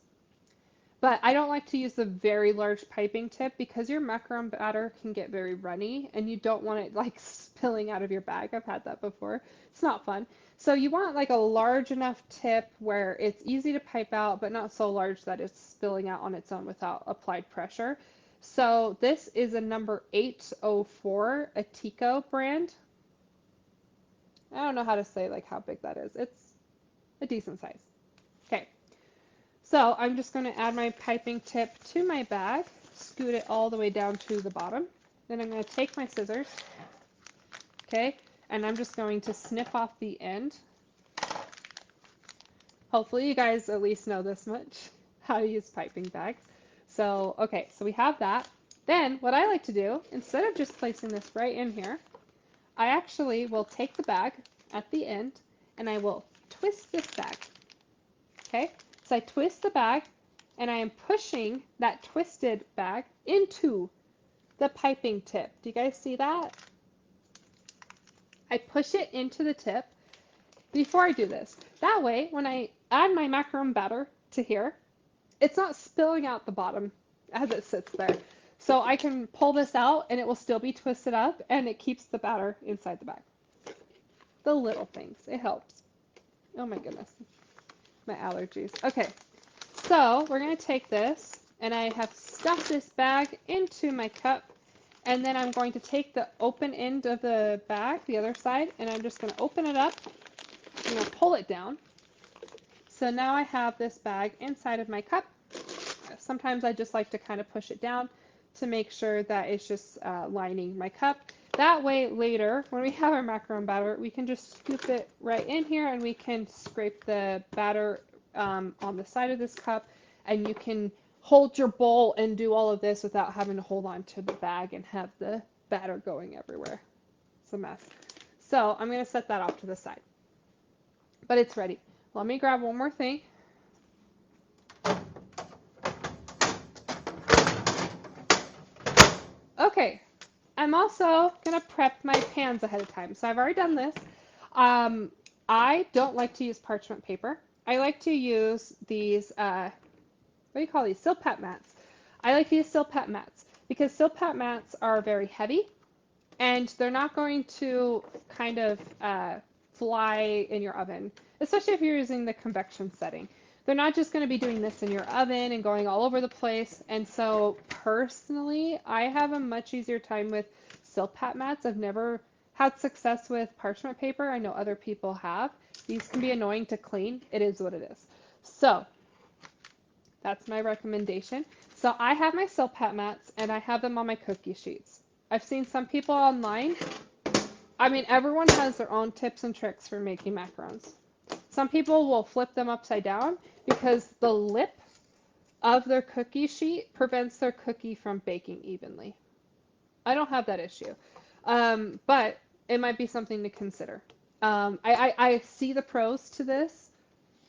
But I don't like to use the very large piping tip because your macaron batter can get very runny and you don't want it like spilling out of your bag. I've had that before. It's not fun. So you want like a large enough tip where it's easy to pipe out, but not so large that it's spilling out on its own without applied pressure. So this is a number 804, a Tico brand. I don't know how to say like how big that is. It's a decent size. Okay. So I'm just going to add my piping tip to my bag, scoot it all the way down to the bottom. Then I'm going to take my scissors, okay, and I'm just going to snip off the end. Hopefully you guys at least know this much, how to use piping bags. So, okay, so we have that. Then what I like to do, instead of just placing this right in here, I actually will take the bag at the end and I will twist this bag. Okay, so I twist the bag and I am pushing that twisted bag into the piping tip. Do you guys see that? I push it into the tip before I do this. That way, when I add my macaron batter to here, it's not spilling out the bottom as it sits there. So I can pull this out and it will still be twisted up and it keeps the batter inside the bag. The little things, it helps. Oh my goodness, my allergies. Okay, so we're going to take this, and I have stuffed this bag into my cup, and then I'm going to take the open end of the bag, the other side, and I'm just going to open it up. I'm going to pull it down. So now I have this bag inside of my cup. Sometimes I just like to kind of push it down to make sure that it's just lining my cup. That way later, when we have our macaron batter, we can just scoop it right in here and we can scrape the batter on the side of this cup, and you can hold your bowl and do all of this without having to hold on to the bag and have the batter going everywhere. It's a mess. So I'm going to set that off to the side. But it's ready. Let me grab one more thing. Okay, I'm also going to prep my pans ahead of time. So I've already done this. I don't like to use parchment paper. I like to use these, what do you call these? Silpat mats. I like to use Silpat mats because Silpat mats are very heavy and they're not going to kind of fly in your oven, especially if you're using the convection setting. They're not just going to be doing this in your oven and going all over the place. And so personally, I have a much easier time with Silpat mats. I've never had success with parchment paper. I know other people have. These can be annoying to clean. It is what it is. So that's my recommendation. So I have my Silpat mats and I have them on my cookie sheets. I've seen some people online. I mean, everyone has their own tips and tricks for making macarons. Some people will flip them upside down because the lip of their cookie sheet prevents their cookie from baking evenly. I don't have that issue, but it might be something to consider. I see the pros to this.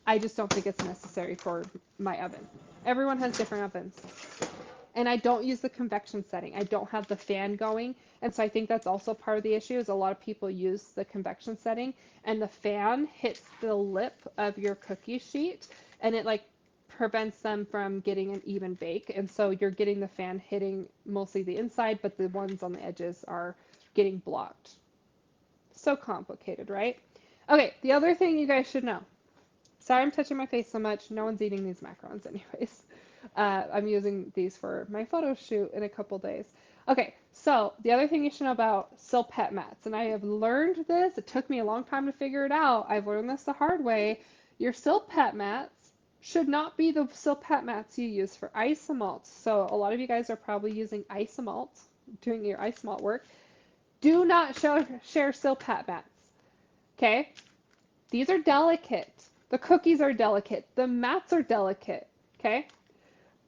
I just don't think it's necessary for my oven. Everyone has different ovens. And I don't use the convection setting. I don't have the fan going. And so I think that's also part of the issue is a lot of people use the convection setting and the fan hits the lip of your cookie sheet and it like prevents them from getting an even bake. And so you're getting the fan hitting mostly the inside, but the ones on the edges are getting blocked. So complicated, right? Okay, the other thing you guys should know. Sorry I'm touching my face so much. No one's eating these macarons anyways. I'm using these for my photo shoot in a couple days. Okay, so the other thing you should know about silpet mats, and I have learned this, it took me a long time to figure it out. I've learned this the hard way. Your silpet mats should not be the silpet mats you use for isomalt. So a lot of you guys are probably using isomalt, doing your isomalt work. Do not share silpet mats. Okay? These are delicate. The cookies are delicate. The mats are delicate. Okay?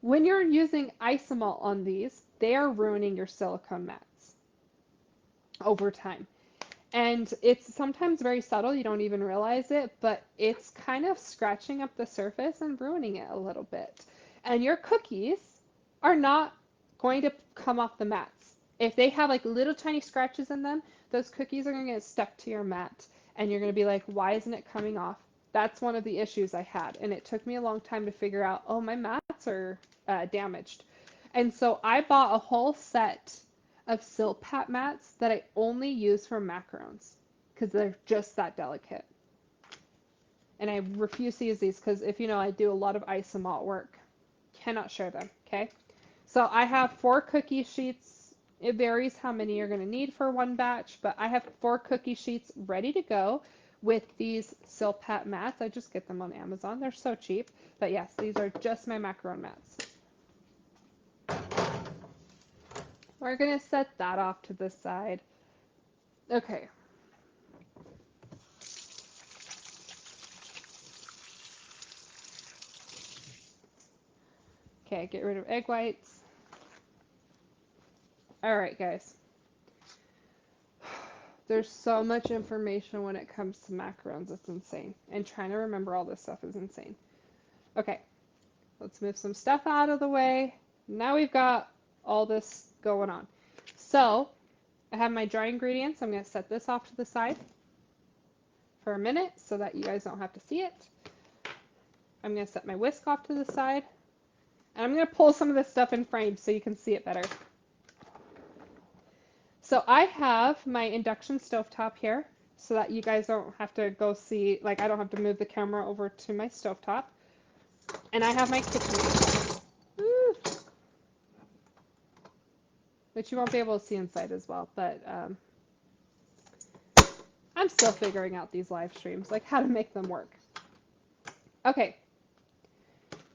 When you're using isomalt on these, they are ruining your silicone mats over time. And it's sometimes very subtle, you don't even realize it, but it's kind of scratching up the surface and ruining it a little bit. And your cookies are not going to come off the mats. If they have like little tiny scratches in them, those cookies are going to get stuck to your mat. And you're going to be like, why isn't it coming off? That's one of the issues I had. And it took me a long time to figure out, oh, my mats are damaged. And so I bought a whole set of silpat mats that I only use for macarons because they're just that delicate. And I refuse to use these because if you know, I do a lot of isomalt work. Cannot share them, okay? So I have 4 cookie sheets. It varies how many you're going to need for one batch, but I have 4 cookie sheets ready to go with these silpat mats. I just get them on Amazon. They're so cheap. But yes, these are just my macaron mats. We're going to set that off to the side. Okay. Okay, get rid of egg whites. All right, guys. There's so much information when it comes to macarons. It's insane. And trying to remember all this stuff is insane. Okay, let's move some stuff out of the way. Now we've got all this going on. So I have my dry ingredients. I'm going to set this off to the side for a minute so that you guys don't have to see it. I'm going to set my whisk off to the side. And I'm going to pull some of this stuff in frame so you can see it better. So I have my induction stovetop here so that you guys don't have to go see, like I don't have to move the camera over to my stovetop. And I have my KitchenAid, which you won't be able to see inside as well, but I'm still figuring out these live streams, like how to make them work. Okay,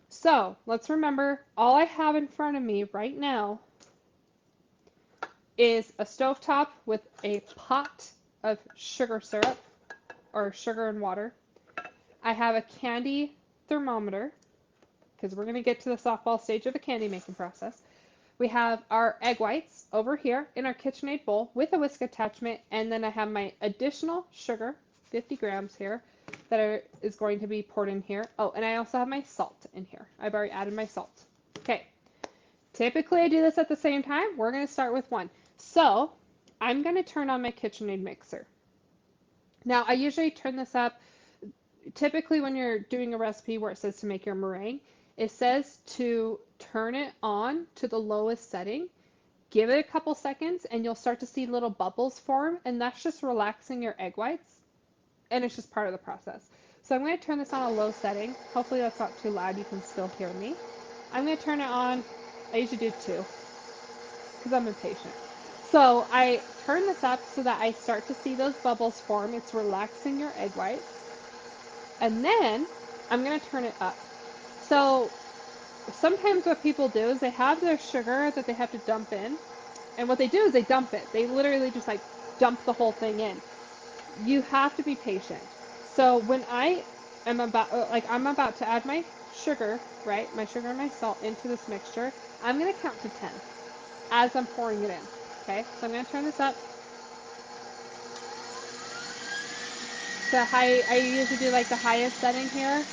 so let's remember all I have in front of me right now is a stovetop with a pot of sugar syrup or sugar and water. I have a candy thermometer because we're going to get to the softball stage of the candy making process. We have our egg whites over here in our KitchenAid bowl with a whisk attachment, and then I have my additional sugar, 50 grams here, that is going to be poured in here. Oh, and I also have my salt in here. I've already added my salt. Okay, typically I do this at the same time. We're going to start with one. So I'm going to turn on my KitchenAid mixer. Now I usually turn this up, typically when you're doing a recipe where it says to make your meringue, it says to turn it on to the lowest setting, give it a couple seconds, and you'll start to see little bubbles form, and that's just relaxing your egg whites, and it's just part of the process. So I'm going to turn this on a low setting. Hopefully that's not too loud. You can still hear me. I'm going to turn it on. I usually do 2 because I'm impatient. So I turn this up so that I start to see those bubbles form. It's relaxing your egg whites. And then I'm going to turn it up. So sometimes what people do is they have their sugar that they have to dump in. And what they do is they dump it. They literally just like dump the whole thing in. You have to be patient. So when I am I'm about to add my sugar, right? My sugar and my salt into this mixture, I'm going to count to 10 as I'm pouring it in. Okay? So I'm going to turn this up. to high, I usually do like the highest setting here.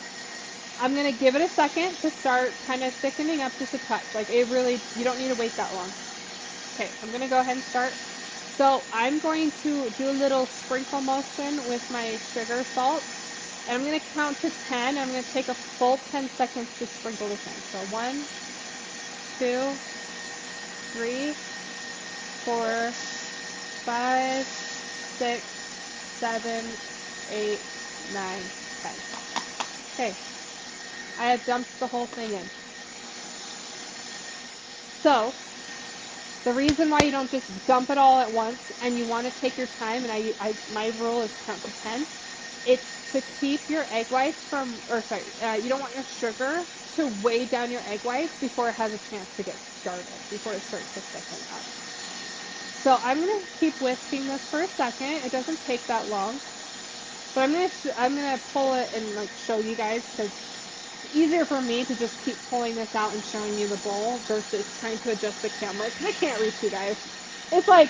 I'm going to give it a second to start kind of thickening up just a touch. Like it really, you don't need to wait that long. Okay, I'm going to go ahead and start. So I'm going to do a little sprinkle motion with my sugar salt. And I'm going to count to 10. I'm going to take a full 10 seconds to sprinkle this in. So 1, 2, 3, 4, 5, 6, 7, 8, 9, 10. Okay, I have dumped the whole thing in. So the reason why you don't just dump it all at once and you want to take your time, and my rule is count to 10, it's to keep your egg whites from, or sorry, you don't want your sugar to weigh down your egg whites before it has a chance to get started, before it starts to thicken up. So I'm going to keep whisking this for a second. It doesn't take that long. But I'm gonna pull it and like show you guys because it's easier for me to just keep pulling this out and showing you the bowl versus trying to adjust the camera because I can't reach you guys. It's like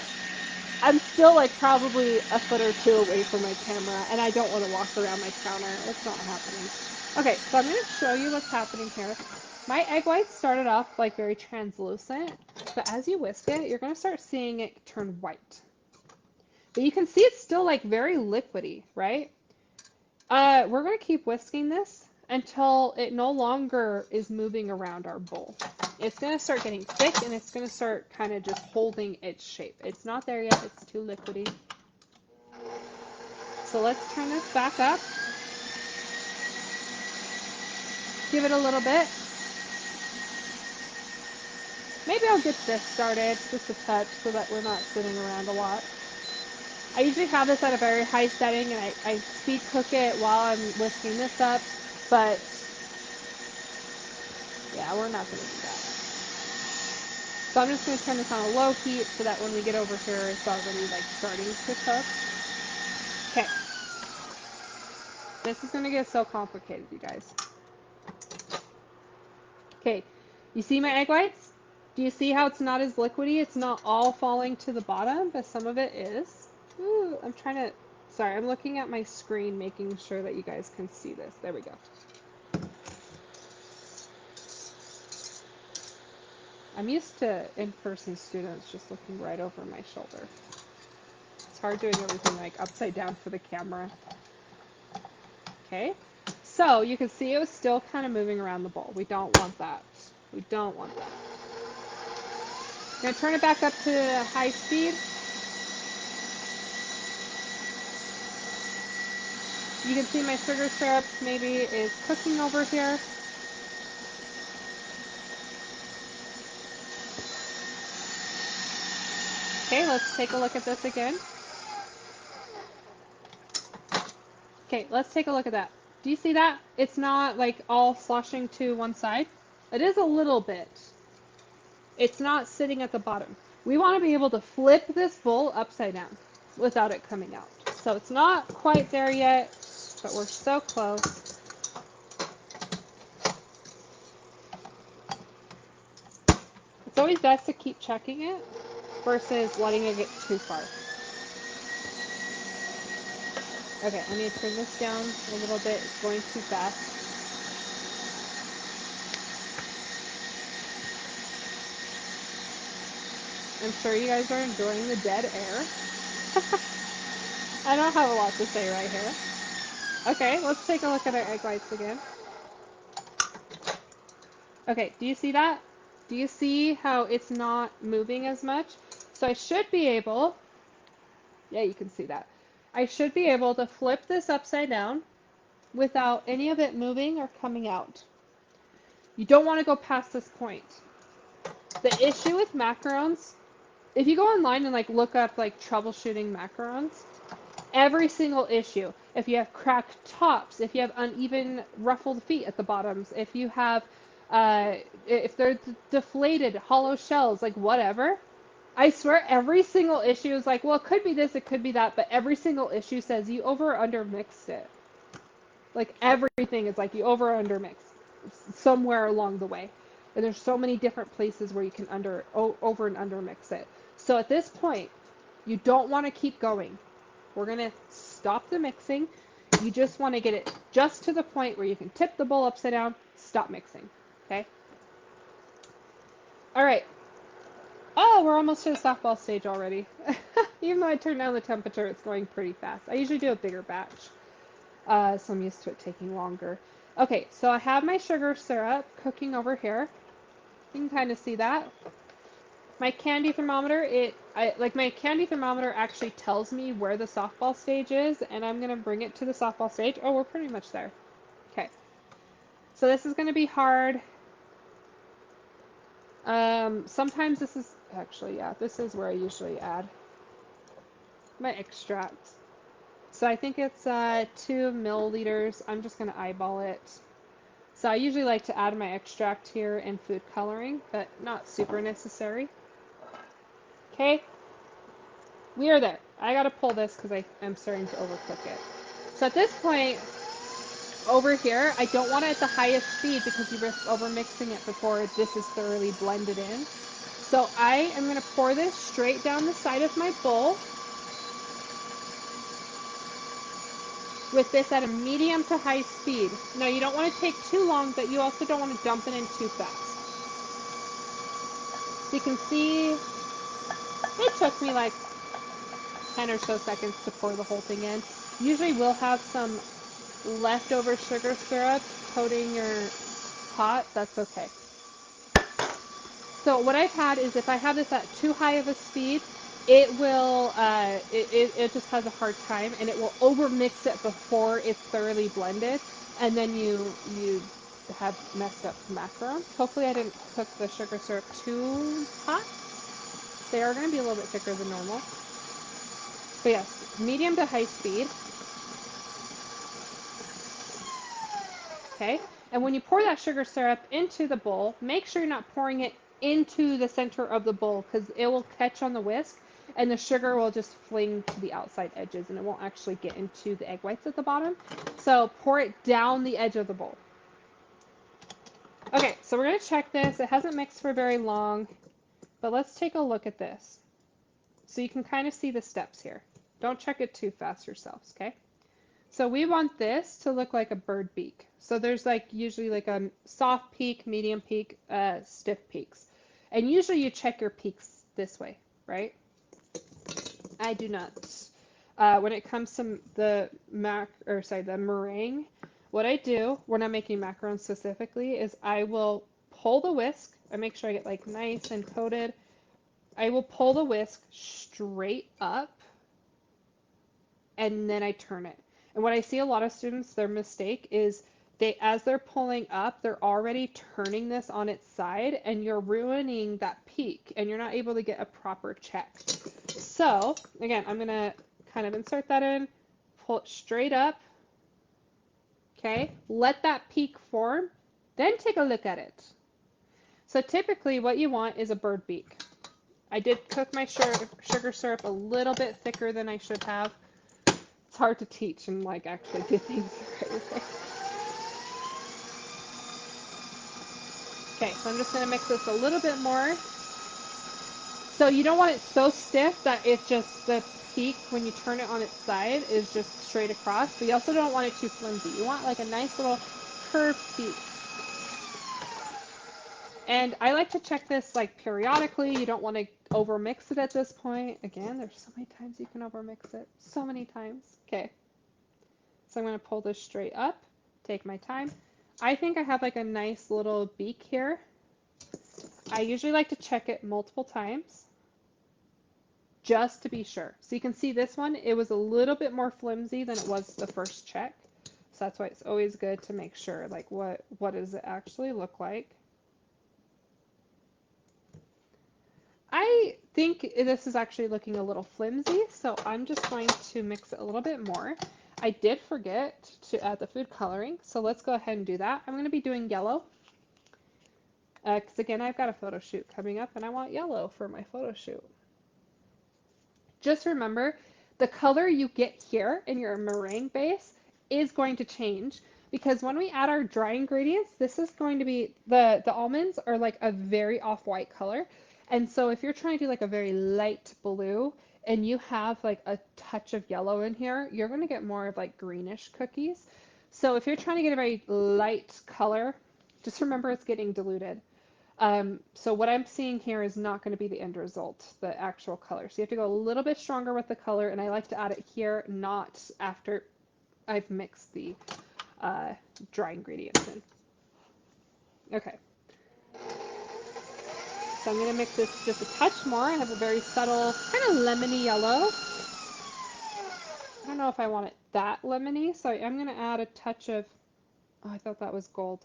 I'm still like probably a foot or two away from my camera and I don't want to walk around my counter. It's not happening. Okay, so I'm gonna show you what's happening here. My egg whites started off like very translucent, but as you whisk it, you're gonna start seeing it turn white. But you can see it's still like very liquidy, right? We're going to keep whisking this until it no longer is moving around our bowl. It's going to start getting thick and it's going to start kind of just holding its shape. It's not there yet. It's too liquidy. So let's turn this back up. Give it a little bit. Maybe I'll get this started just a touch so that we're not sitting around a lot. I usually have this at a very high setting and I speed cook it while I'm whisking this up, but yeah, we're not going to do that. So I'm just going to turn this on a low heat so that when we get over here, it's already like starting to cook. Okay. This is going to get so complicated, you guys. Okay. You see my egg whites? Do you see how it's not as liquidy? It's not all falling to the bottom, but some of it is. Ooh, I'm trying to, sorry, I'm looking at my screen, making sure that you guys can see this. There we go. I'm used to in-person students just looking right over my shoulder. It's hard doing everything like upside down for the camera. Okay, so you can see it was still kind of moving around the bowl. We don't want that. We don't want that. I'm going to turn it back up to high speed. You can see my sugar syrup maybe is cooking over here. Okay, let's take a look at this again. Okay, let's take a look at that. Do you see that? It's not like all sloshing to one side. It is a little bit. It's not sitting at the bottom. We want to be able to flip this bowl upside down without it coming out. So it's not quite there yet, but we're so close. It's always best to keep checking it versus letting it get too far. Okay, I need to turn this down a little bit. It's going too fast. I'm sure you guys are enjoying the dead air. I don't have a lot to say right here. Okay, let's take a look at our egg whites again. Okay, do you see that? Do you see how it's not moving as much? So I should be able, yeah, you can see that. I should be able to flip this upside down without any of it moving or coming out. You don't want to go past this point. The issue with macarons, if you go online and like look up like troubleshooting macarons, every single issue, if you have cracked tops, if you have uneven ruffled feet at the bottoms, if you have, if they're deflated, hollow shells, like whatever, I swear every single issue is like, well, it could be this, it could be that, but every single issue says you over or under mixed it. Like everything is like you over or under mix somewhere along the way. And there's so many different places where you can over and under mix it. So at this point, you don't want to keep going. We're going to stop the mixing. You just want to get it just to the point where you can tip the bowl upside down, stop mixing. Okay? All right. Oh, we're almost to the softball stage already. Even though I turned down the temperature, it's going pretty fast. I usually do a bigger batch, so I'm used to it taking longer. Okay, so I have my sugar syrup cooking over here. You can kind of see that. My candy thermometer, my candy thermometer actually tells me where the softball stage is, and I'm gonna bring it to the softball stage. Oh, we're pretty much there. Okay, so this is gonna be hard. Sometimes this is actually, yeah, this is where I usually add my extract. So I think it's 2 milliliters. I'm just gonna eyeball it. So I usually like to add my extract here and food coloring, but not super necessary. Okay, we are there. I gotta pull this because I'm starting to overcook it. So at this point, over here, I don't want it at the highest speed because you risk overmixing it before this is thoroughly blended in. So I am gonna pour this straight down the side of my bowl with this at a medium to high speed. Now you don't want to take too long, but you also don't want to dump it in too fast. So you can see it took me like 10 or so seconds to pour the whole thing in. Usually we'll have some leftover sugar syrup coating your pot. That's okay. So what I've had is if I have this at too high of a speed, it will, it just has a hard time and it will overmix it before it's thoroughly blended. And then you have messed up macarons. Hopefully I didn't cook the sugar syrup too hot. They are going to be a little bit thicker than normal. But yes, medium to high speed. Okay? And when you pour that sugar syrup into the bowl, make sure you're not pouring it into the center of the bowl because it will catch on the whisk and the sugar will just fling to the outside edges and it won't actually get into the egg whites at the bottom. So pour it down the edge of the bowl. Okay, so we're going to check this. It hasn't mixed for very long, but let's take a look at this. So you can kind of see the steps here. Don't check it too fast yourselves, okay? So we want this to look like a bird beak. So there's like usually like a soft peak, medium peak, stiff peaks. And usually you check your peaks this way, right? I do not. When it comes to the the meringue, what I do when I'm making macarons specifically is I will pull the whisk. I make sure I get like nice and coated. I will pull the whisk straight up and then I turn it. And what I see a lot of students, their mistake is as they're pulling up, they're already turning this on its side and you're ruining that peak and you're not able to get a proper check. So again, I'm gonna kind of insert that in, pull it straight up, okay? Let that peak form, then take a look at it. So typically what you want is a bird beak. I did cook my sugar syrup a little bit thicker than I should have. It's hard to teach and like actually do things the right way. Okay, so I'm just gonna mix this a little bit more. So you don't want it so stiff that it's just the peak when you turn it on its side is just straight across, but you also don't want it too flimsy. You want like a nice little curved peak. And I like to check this like periodically. You don't want to overmix it at this point. Again, there's so many times you can overmix it. So many times. Okay. So I'm going to pull this straight up, take my time. I think I have like a nice little beak here. I usually like to check it multiple times just to be sure. So you can see this one, it was a little bit more flimsy than it was the first check. So that's why it's always good to make sure like what does it actually look like. I think this is actually looking a little flimsy, so I'm just going to mix it a little bit more. I did forget to add the food coloring, so let's go ahead and do that. I'm going to be doing yellow, because again, I've got a photo shoot coming up, and I want yellow for my photo shoot. Just remember, the color you get here in your meringue base is going to change, because when we add our dry ingredients, this is going to be, the almonds are like a very off-white color. And so if you're trying to do like a very light blue, and you have like a touch of yellow in here, you're going to get more of like greenish cookies. So if you're trying to get a very light color, just remember it's getting diluted. So what I'm seeing here is not going to be the end result, the actual color. So you have to go a little bit stronger with the color, and I like to add it here, not after I've mixed the uh, dry ingredients in. Okay, so I'm going to mix this just a touch more. I have a very subtle, kind of lemony yellow. I don't know if I want it that lemony, so I'm going to add a touch of, oh, I thought that was gold.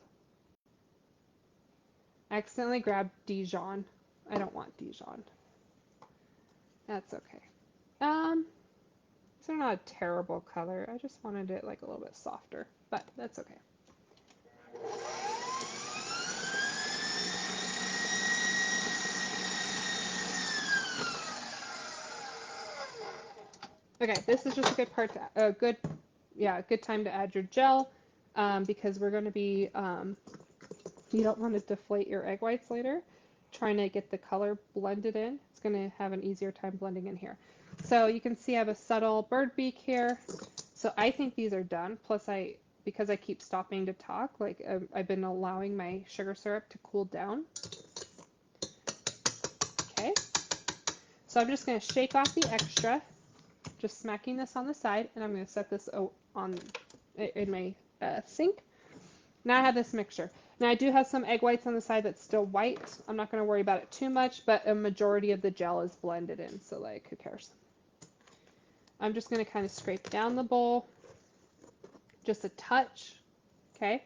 I accidentally grabbed Dijon. I don't want Dijon. That's okay. It's not a terrible color. I just wanted it like a little bit softer, but that's okay. Okay, this is just a good part to, a good time to add your gel, because we're going to be, you don't want to deflate your egg whites later. Trying to get the color blended in. It's going to have an easier time blending in here. So you can see I have a subtle bird beak here. So I think these are done. Plus because I keep stopping to talk, like I've been allowing my sugar syrup to cool down. Okay. So I'm just going to shake off the extra, just smacking this on the side, and I'm going to set this on in my sink. Now I have this mixture. Now I do have some egg whites on the side that's still white. I'm not going to worry about it too much, but a majority of the gel is blended in, so like who cares? I'm just going to kind of scrape down the bowl, just a touch, okay?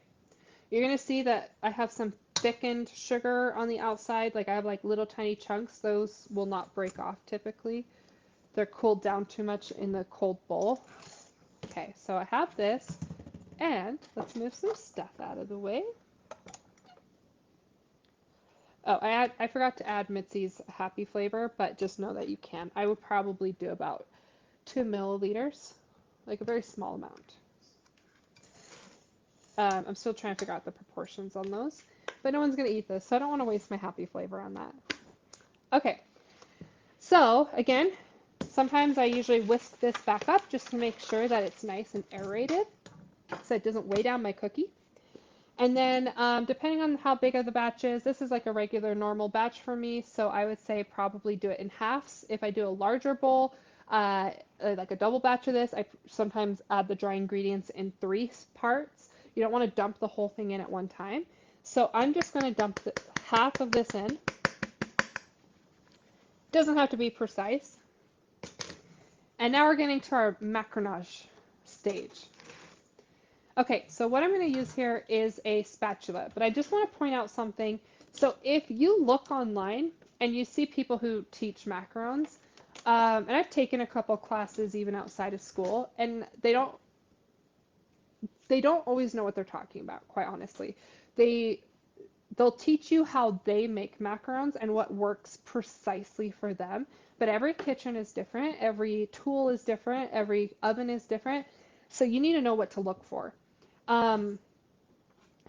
You're going to see that I have some thickened sugar on the outside, like I have like little tiny chunks. Those will not break off typically. They're cooled down too much in the cold bowl. Okay, so I have this, and let's move some stuff out of the way. Oh, I forgot to add Mitzi's happy flavor, but just know that you can. I would probably do about 2 milliliters, like a very small amount. I'm still trying to figure out the proportions on those, but no one's going to eat this, so I don't want to waste my happy flavor on that. Okay, so again, sometimes I usually whisk this back up just to make sure that it's nice and aerated so it doesn't weigh down my cookie. And then depending on how big of the batch is, this is like a regular normal batch for me, so I would say probably do it in halves. If I do a larger bowl, like a double batch of this, I sometimes add the dry ingredients in 3 parts. You don't want to dump the whole thing in at one time. So I'm just going to dump half of this in. Doesn't have to be precise. And now we're getting to our macaronage stage. Okay, so what I'm going to use here is a spatula, but I just want to point out something. So if you look online and you see people who teach macarons, and I've taken a couple classes even outside of school, and they don't always know what they're talking about, quite honestly. They'll teach you how they make macarons and what works precisely for them, but every kitchen is different, every tool is different, every oven is different, so you need to know what to look for.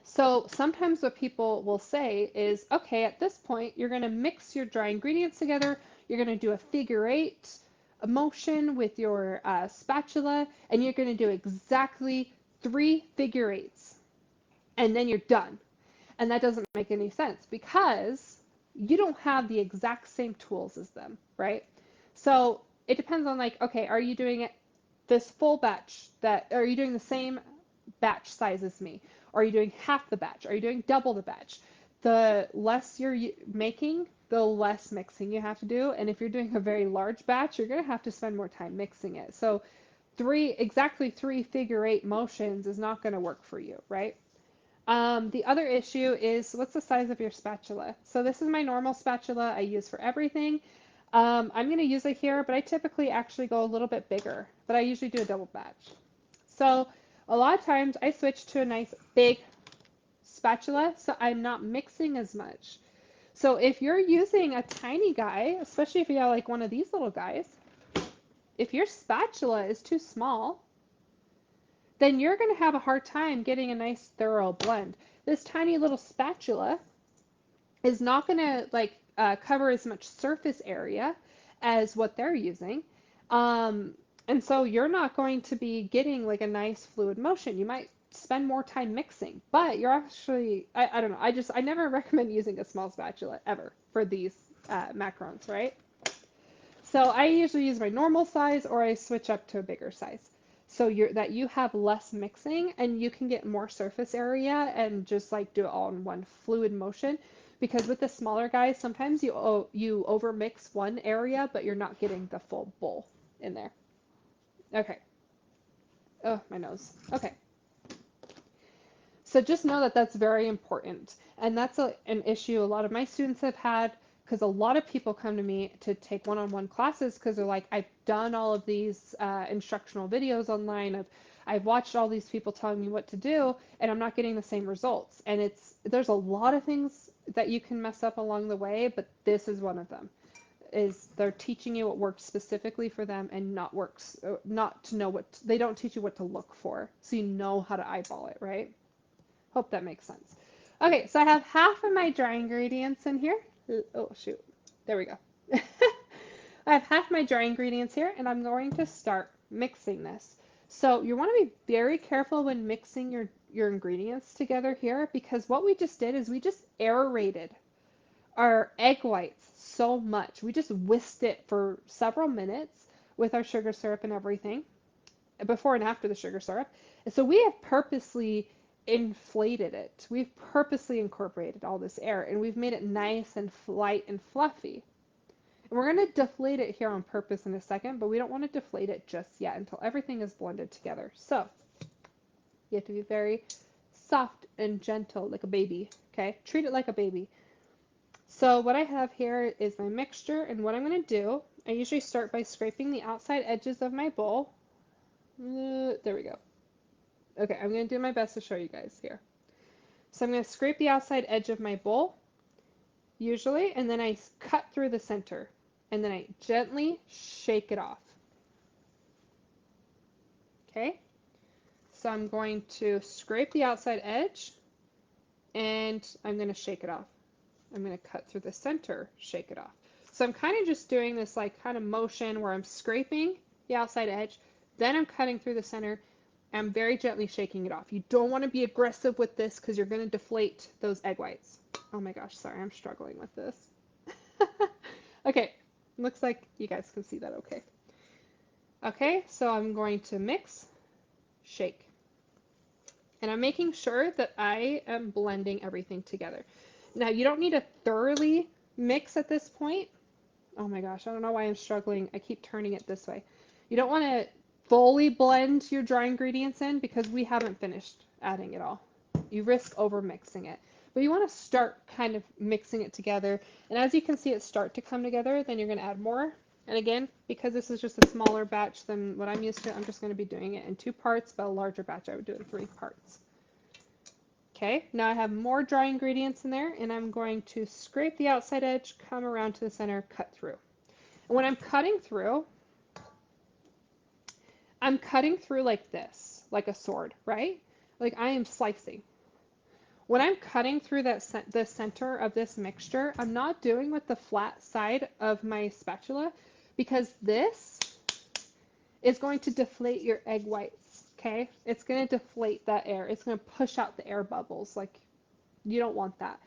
So sometimes what people will say is, okay, at this point, you're going to mix your dry ingredients together. You're going to do a figure 8 motion with your spatula, and you're going to do exactly 3 figure 8s, and then you're done. And that doesn't make any sense because you don't have the exact same tools as them, right? So it depends on like, okay, are you doing it this full batch are you doing the same batch size as me? Or are you doing half the batch? Are you doing double the batch? The less you're making, the less mixing you have to do. And if you're doing a very large batch, you're going to have to spend more time mixing it. So exactly 3 figure 8 motions is not going to work for you, right? The other issue is what's the size of your spatula? So this is my normal spatula I use for everything. I'm going to use it here, but I typically actually go a little bit bigger, but I usually do a double batch. So a lot of times I switch to a nice big spatula, so I'm not mixing as much. So if you're using a tiny guy, especially if you have like one of these little guys, if your spatula is too small, then you're going to have a hard time getting a nice thorough blend. This tiny little spatula is not going to like cover as much surface area as what they're using. Um, and so you're not going to be getting like a nice fluid motion. You might spend more time mixing, but you're actually, I don't know, I never recommend using a small spatula ever for these macarons, right? So I usually use my normal size or I switch up to a bigger size. So you have less mixing and you can get more surface area and just like do it all in one fluid motion. Because with the smaller guys, sometimes you over mix one area, but you're not getting the full bowl in there. Okay. Oh, my nose. Okay. So just know that that's very important. And that's an issue a lot of my students have had because a lot of people come to me to take one-on-one classes because they're like, I've done all of these instructional videos online. I've watched all these people telling me what to do, and I'm not getting the same results. And there's a lot of things that you can mess up along the way, but this is one of them. Is they're teaching you what works specifically for them and not to know what they don't teach you what to look for, so you know how to eyeball it, right? Hope that makes sense. Okay, so I have half of my dry ingredients in here. Oh, shoot. There we go. I have half my dry ingredients here, and I'm going to start mixing this. So you want to be very careful when mixing your ingredients together here, because what we just did is we just aerated our egg whites so much. We just whisked it for several minutes with our sugar syrup and everything before and after the sugar syrup. And so we have purposely inflated it. We've purposely incorporated all this air and we've made it nice and light and fluffy. And we're going to deflate it here on purpose in a second, but we don't want to deflate it just yet until everything is blended together. So you have to be very soft and gentle like a baby, okay? Treat it like a baby. So what I have here is my mixture, and what I'm going to do, I usually start by scraping the outside edges of my bowl. There we go. Okay, I'm going to do my best to show you guys here. So I'm going to scrape the outside edge of my bowl, usually, and then I cut through the center, and then I gently shake it off. Okay, so I'm going to scrape the outside edge, and I'm going to shake it off. I'm going to cut through the center, shake it off. So I'm kind of just doing this like kind of motion where I'm scraping the outside edge, then I'm cutting through the center. I'm very gently shaking it off. You don't want to be aggressive with this because you're going to deflate those egg whites. Oh my gosh, sorry, I'm struggling with this. Okay, looks like you guys can see that okay. Okay, so I'm going to mix, shake. And I'm making sure that I am blending everything together. Now, you don't need to thoroughly mix at this point. Oh my gosh, I don't know why I'm struggling. I keep turning it this way. You don't want to fully blend your dry ingredients in because we haven't finished adding it all. You risk over mixing it. But you want to start kind of mixing it together. And as you can see it start to come together, then you're going to add more. And again, because this is just a smaller batch than what I'm used to, I'm just going to be doing it in 2 parts, but a larger batch I would do in 3 parts. Okay, now I have more dry ingredients in there, and I'm going to scrape the outside edge, come around to the center, cut through. And when I'm cutting through like this, like a sword, right? Like I am slicing. When I'm cutting through the center of this mixture, I'm not doing with the flat side of my spatula because this is going to deflate your egg whites, okay? It's going to deflate that air. It's going to push out the air bubbles. Like, you don't want that.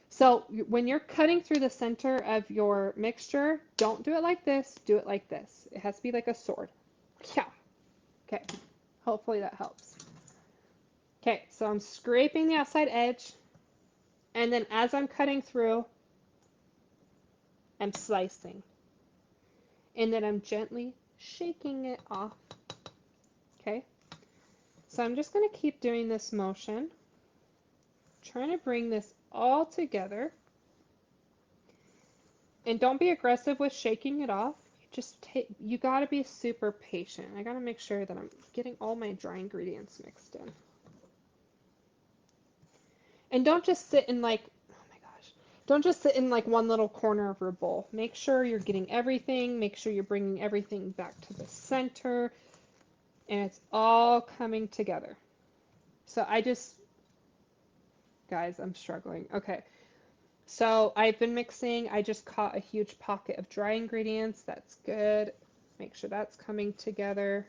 So when you're cutting through the center of your mixture, don't do it like this. Do it like this. It has to be like a sword. Yeah. Okay. Hopefully that helps. Okay, so I'm scraping the outside edge, and then as I'm cutting through, I'm slicing. And then I'm gently shaking it off. Okay? So I'm just going to keep doing this motion, trying to bring this all together. And don't be aggressive with shaking it off. You got to be super patient. I got to make sure that I'm getting all my dry ingredients mixed in. And don't just sit in like, oh my gosh, don't just sit in like one little corner of your bowl. Make sure you're getting everything. Make sure you're bringing everything back to the center. And it's all coming together. So guys, I'm struggling. Okay. So I've been mixing. I just caught a huge pocket of dry ingredients. That's good. Make sure that's coming together.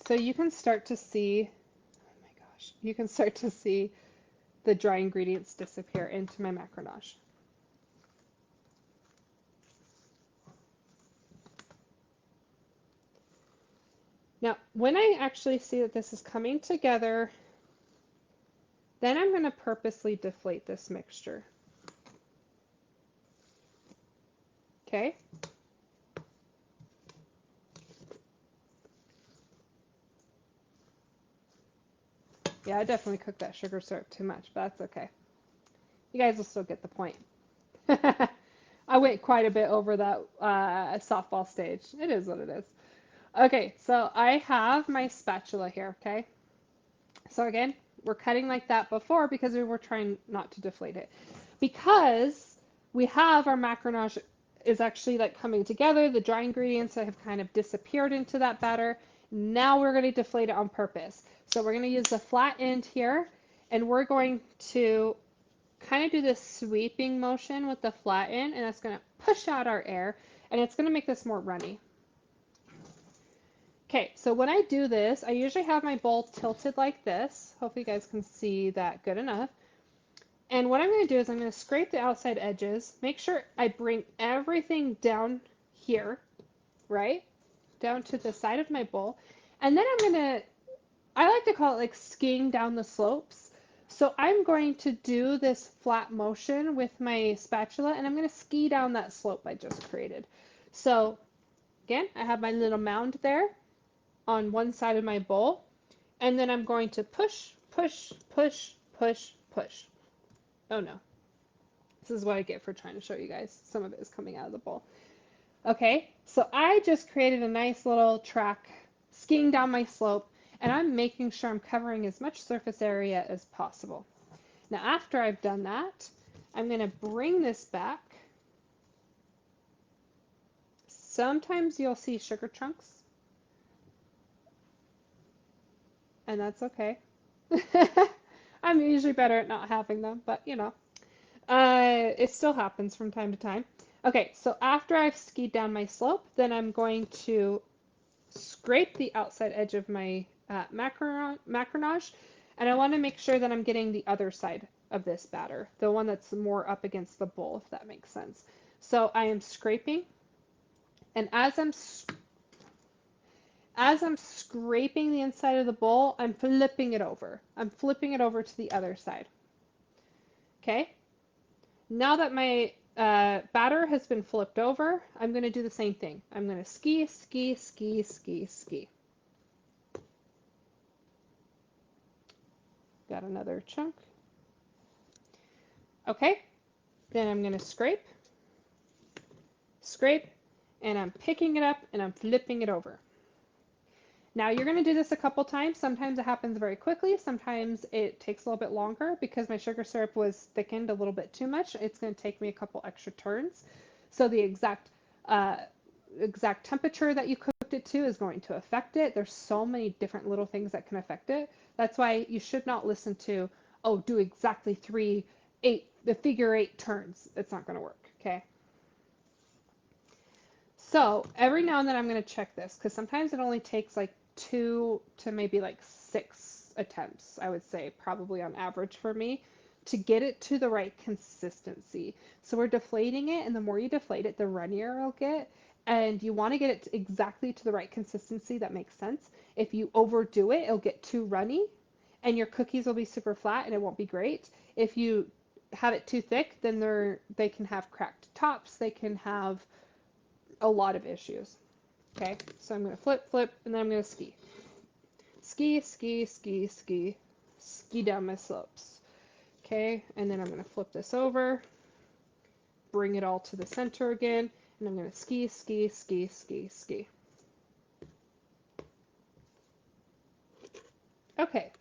So you can start to see, oh my gosh, you can start to see the dry ingredients disappear into my macaronage. Now, when I actually see that this is coming together, then I'm going to purposely deflate this mixture. Okay? Yeah, I definitely cooked that sugar syrup too much, but that's okay. You guys will still get the point. I went quite a bit over that softball stage. It is what it is. Okay, so I have my spatula here, okay? So again, we're cutting like that before because we were trying not to deflate it. Because we have our macaronage is actually like coming together, the dry ingredients have kind of disappeared into that batter. Now we're going to deflate it on purpose. So we're going to use the flat end here, and we're going to kind of do this sweeping motion with the flat end, and that's going to push out our air, and it's going to make this more runny. Okay, so when I do this, I usually have my bowl tilted like this. Hopefully you guys can see that good enough. And what I'm going to do is I'm going to scrape the outside edges, make sure I bring everything down here, right? Down to the side of my bowl. And then I'm going to, I like to call it like skiing down the slopes. So I'm going to do this flat motion with my spatula, and I'm going to ski down that slope I just created. So again, I have my little mound there on one side of my bowl, and then I'm going to push, push, push, push, push. Oh no. This is what I get for trying to show you guys. Some of it is coming out of the bowl. Okay, so I just created a nice little track skiing down my slope, and I'm making sure I'm covering as much surface area as possible. Now after I've done that, I'm going to bring this back. Sometimes you'll see sugar chunks, and that's okay. I'm usually better at not having them, but you know. It still happens from time to time. Okay, so after I've skied down my slope, then I'm going to scrape the outside edge of my macaronage, and I want to make sure that I'm getting the other side of this batter, the one that's more up against the bowl, if that makes sense. So I am scraping, and as I'm scraping the inside of the bowl, I'm flipping it over. I'm flipping it over to the other side. Okay? Now that my batter has been flipped over, I'm going to do the same thing. I'm going to ski, ski, ski, ski, ski. Got another chunk. Okay, then I'm going to scrape, scrape, and I'm picking it up and I'm flipping it over. Now you're going to do this a couple times. Sometimes it happens very quickly. Sometimes it takes a little bit longer because my sugar syrup was thickened a little bit too much. It's going to take me a couple extra turns. So the exact temperature that you cooked it to is going to affect it. There's so many different little things that can affect it. That's why you should not listen to, oh, do exactly the figure eight turns. It's not going to work, okay? So every now and then I'm going to check this because sometimes it only takes like 2 to maybe like 6 attempts, I would say, probably on average for me, to get it to the right consistency. So we're deflating it, and the more you deflate it, the runnier it'll get. And you want to get it exactly to the right consistency that makes sense. If you overdo it, it'll get too runny, and your cookies will be super flat, and it won't be great. If you have it too thick, then they can have cracked tops. They can have a lot of issues. Okay, so I'm going to flip, flip, and then I'm going to ski. Ski, ski, ski, ski. Ski down my slopes. Okay, and then I'm going to flip this over, bring it all to the center again, and I'm going to ski, ski, ski, ski, ski. Okay.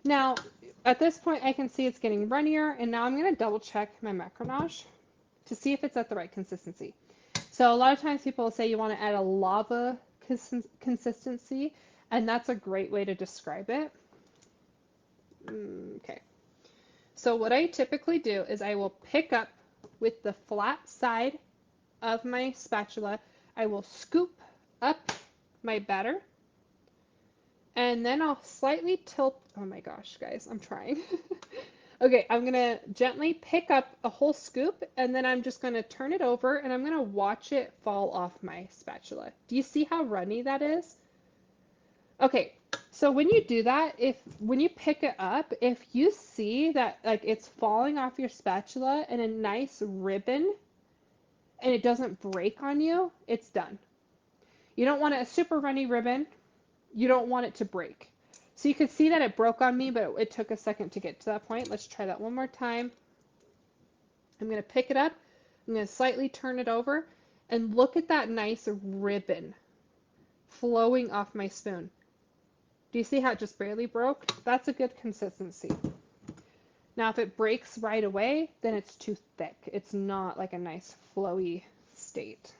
Now, at this point, I can see it's getting runnier, and now I'm going to double check my macaronage to see if it's at the right consistency. So a lot of times people say you want to add a lava consistency, and that's a great way to describe it. Okay. So what I typically do is I will pick up with the flat side of my spatula, I will scoop up my batter, and then I'll slightly tilt. Oh my gosh, guys, I'm trying. Okay, I'm gonna gently pick up a whole scoop, and then I'm just gonna turn it over, and I'm gonna watch it fall off my spatula. Do you see how runny that is? Okay, so when you do that, when you pick it up, if you see that like it's falling off your spatula in a nice ribbon and it doesn't break on you, it's done. You don't want a super runny ribbon. You don't want it to break. So you could see that it broke on me, but it took a second to get to that point. Let's try that one more time. I'm going to pick it up. I'm going to slightly turn it over and look at that nice ribbon flowing off my spoon. Do you see how it just barely broke? That's a good consistency. Now, if it breaks right away, then it's too thick. It's not like a nice flowy state.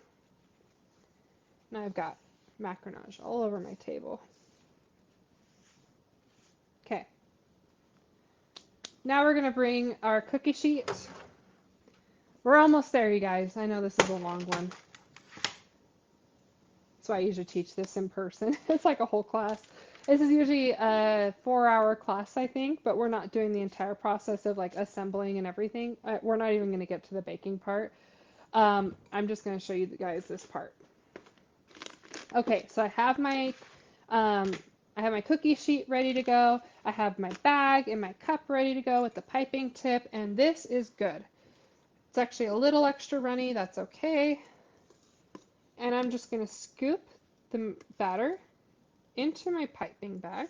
Now I've got macaronage all over my table. Okay. Now we're going to bring our cookie sheet. We're almost there, you guys. I know this is a long one. That's why I usually teach this in person. It's like a whole class. This is usually a 4-hour class, I think, but we're not doing the entire process of like assembling and everything. We're not even going to get to the baking part. I'm just going to show you guys this part. Okay, so um, I have my cookie sheet ready to go. I have my bag and my cup ready to go with the piping tip, and this is good. It's actually a little extra runny. That's okay. And I'm just going to scoop the batter into my piping bag.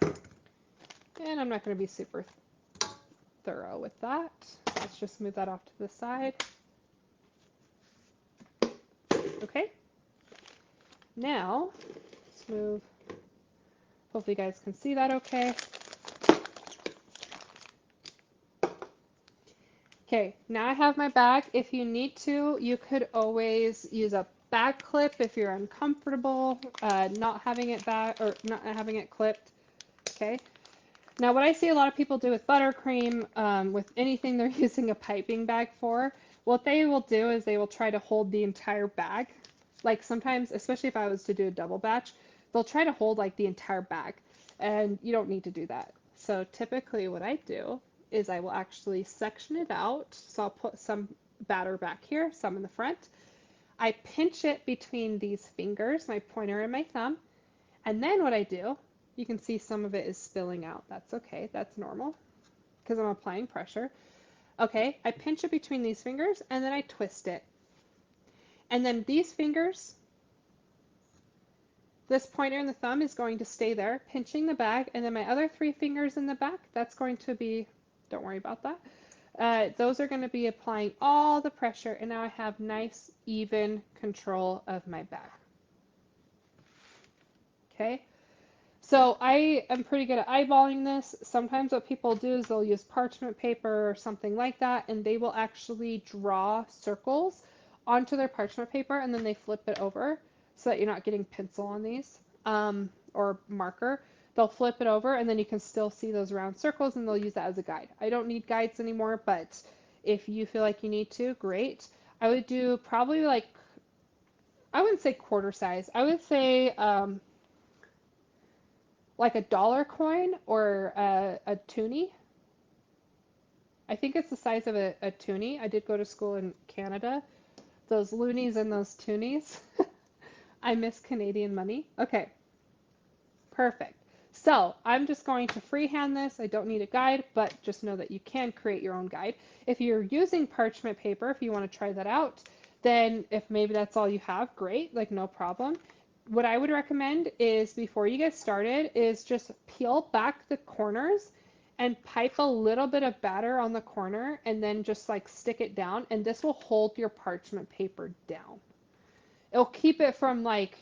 And I'm not going to be super thorough with that. Let's just move that off to the side. Okay. Now, let's move. Hopefully you guys can see that okay. Okay, now I have my bag. If you need to, you could always use a bag clip if you're uncomfortable not having it back or not having it clipped. Okay. Now, what I see a lot of people do with buttercream, with anything they're using a piping bag for, what they will do is they will try to hold the entire bag. Like sometimes, especially if I was to do a double batch, they'll try to hold like the entire bag, and you don't need to do that. So typically what I do is I will actually section it out. So I'll put some batter back here, some in the front. I pinch it between these fingers, my pointer and my thumb, and then what I do, you can see some of it is spilling out. That's okay. That's normal because I'm applying pressure. Okay, I pinch it between these fingers and then I twist it. And then these fingers, this pointer and the thumb is going to stay there, pinching the bag, and then my other 3 fingers in the back, that's going to be, don't worry about that. Those are going to be applying all the pressure, and now I have nice, even control of my bag. Okay. So I am pretty good at eyeballing this. Sometimes what people do is they'll use parchment paper or something like that, and they will actually draw circles onto their parchment paper, and then they flip it over so that you're not getting pencil on these, or marker. They'll flip it over, and then you can still see those round circles, and they'll use that as a guide. I don't need guides anymore, but if you feel like you need to, great. I would do probably like, I wouldn't say quarter size. I would say like a dollar coin or a toonie. I think it's the size of a toonie. I did go to school in Canada. Those loonies and those toonies. I miss Canadian money. Okay, perfect. So I'm just going to freehand this. I don't need a guide, but just know that you can create your own guide. If you're using parchment paper, if you want to try that out, then if maybe that's all you have, great, like no problem. What I would recommend is before you get started is just peel back the corners and pipe a little bit of batter on the corner and then just like stick it down, and this will hold your parchment paper down. It'll keep it from like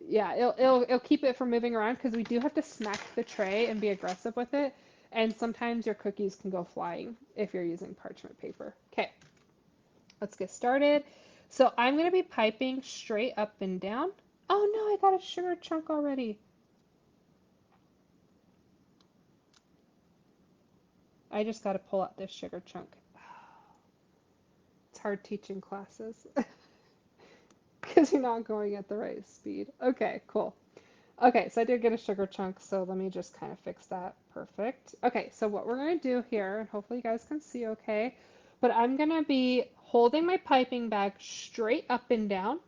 yeah, it'll keep it from moving around because we do have to smack the tray and be aggressive with it, and sometimes your cookies can go flying if you're using parchment paper. Okay, let's get started. So I'm going to be piping straight up and down. Oh no, I got a sugar chunk already. I just got to pull out this sugar chunk. It's hard teaching classes because you're not going at the right speed. Okay, cool. Okay, so I did get a sugar chunk, so let me just kind of fix that. Perfect. Okay, so what we're going to do here, and hopefully you guys can see okay, but I'm going to be holding my piping bag straight up and down.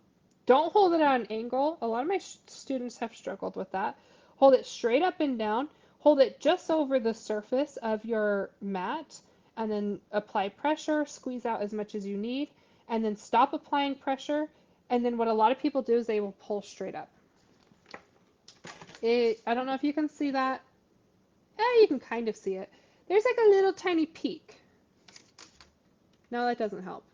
Don't hold it at an angle. A lot of my students have struggled with that. Hold it straight up and down. Hold it just over the surface of your mat, and then apply pressure, squeeze out as much as you need, and then stop applying pressure. And then what a lot of people do is they will pull straight up. I don't know if you can see that. Yeah, you can kind of see it. There's like a little tiny peak. No, that doesn't help.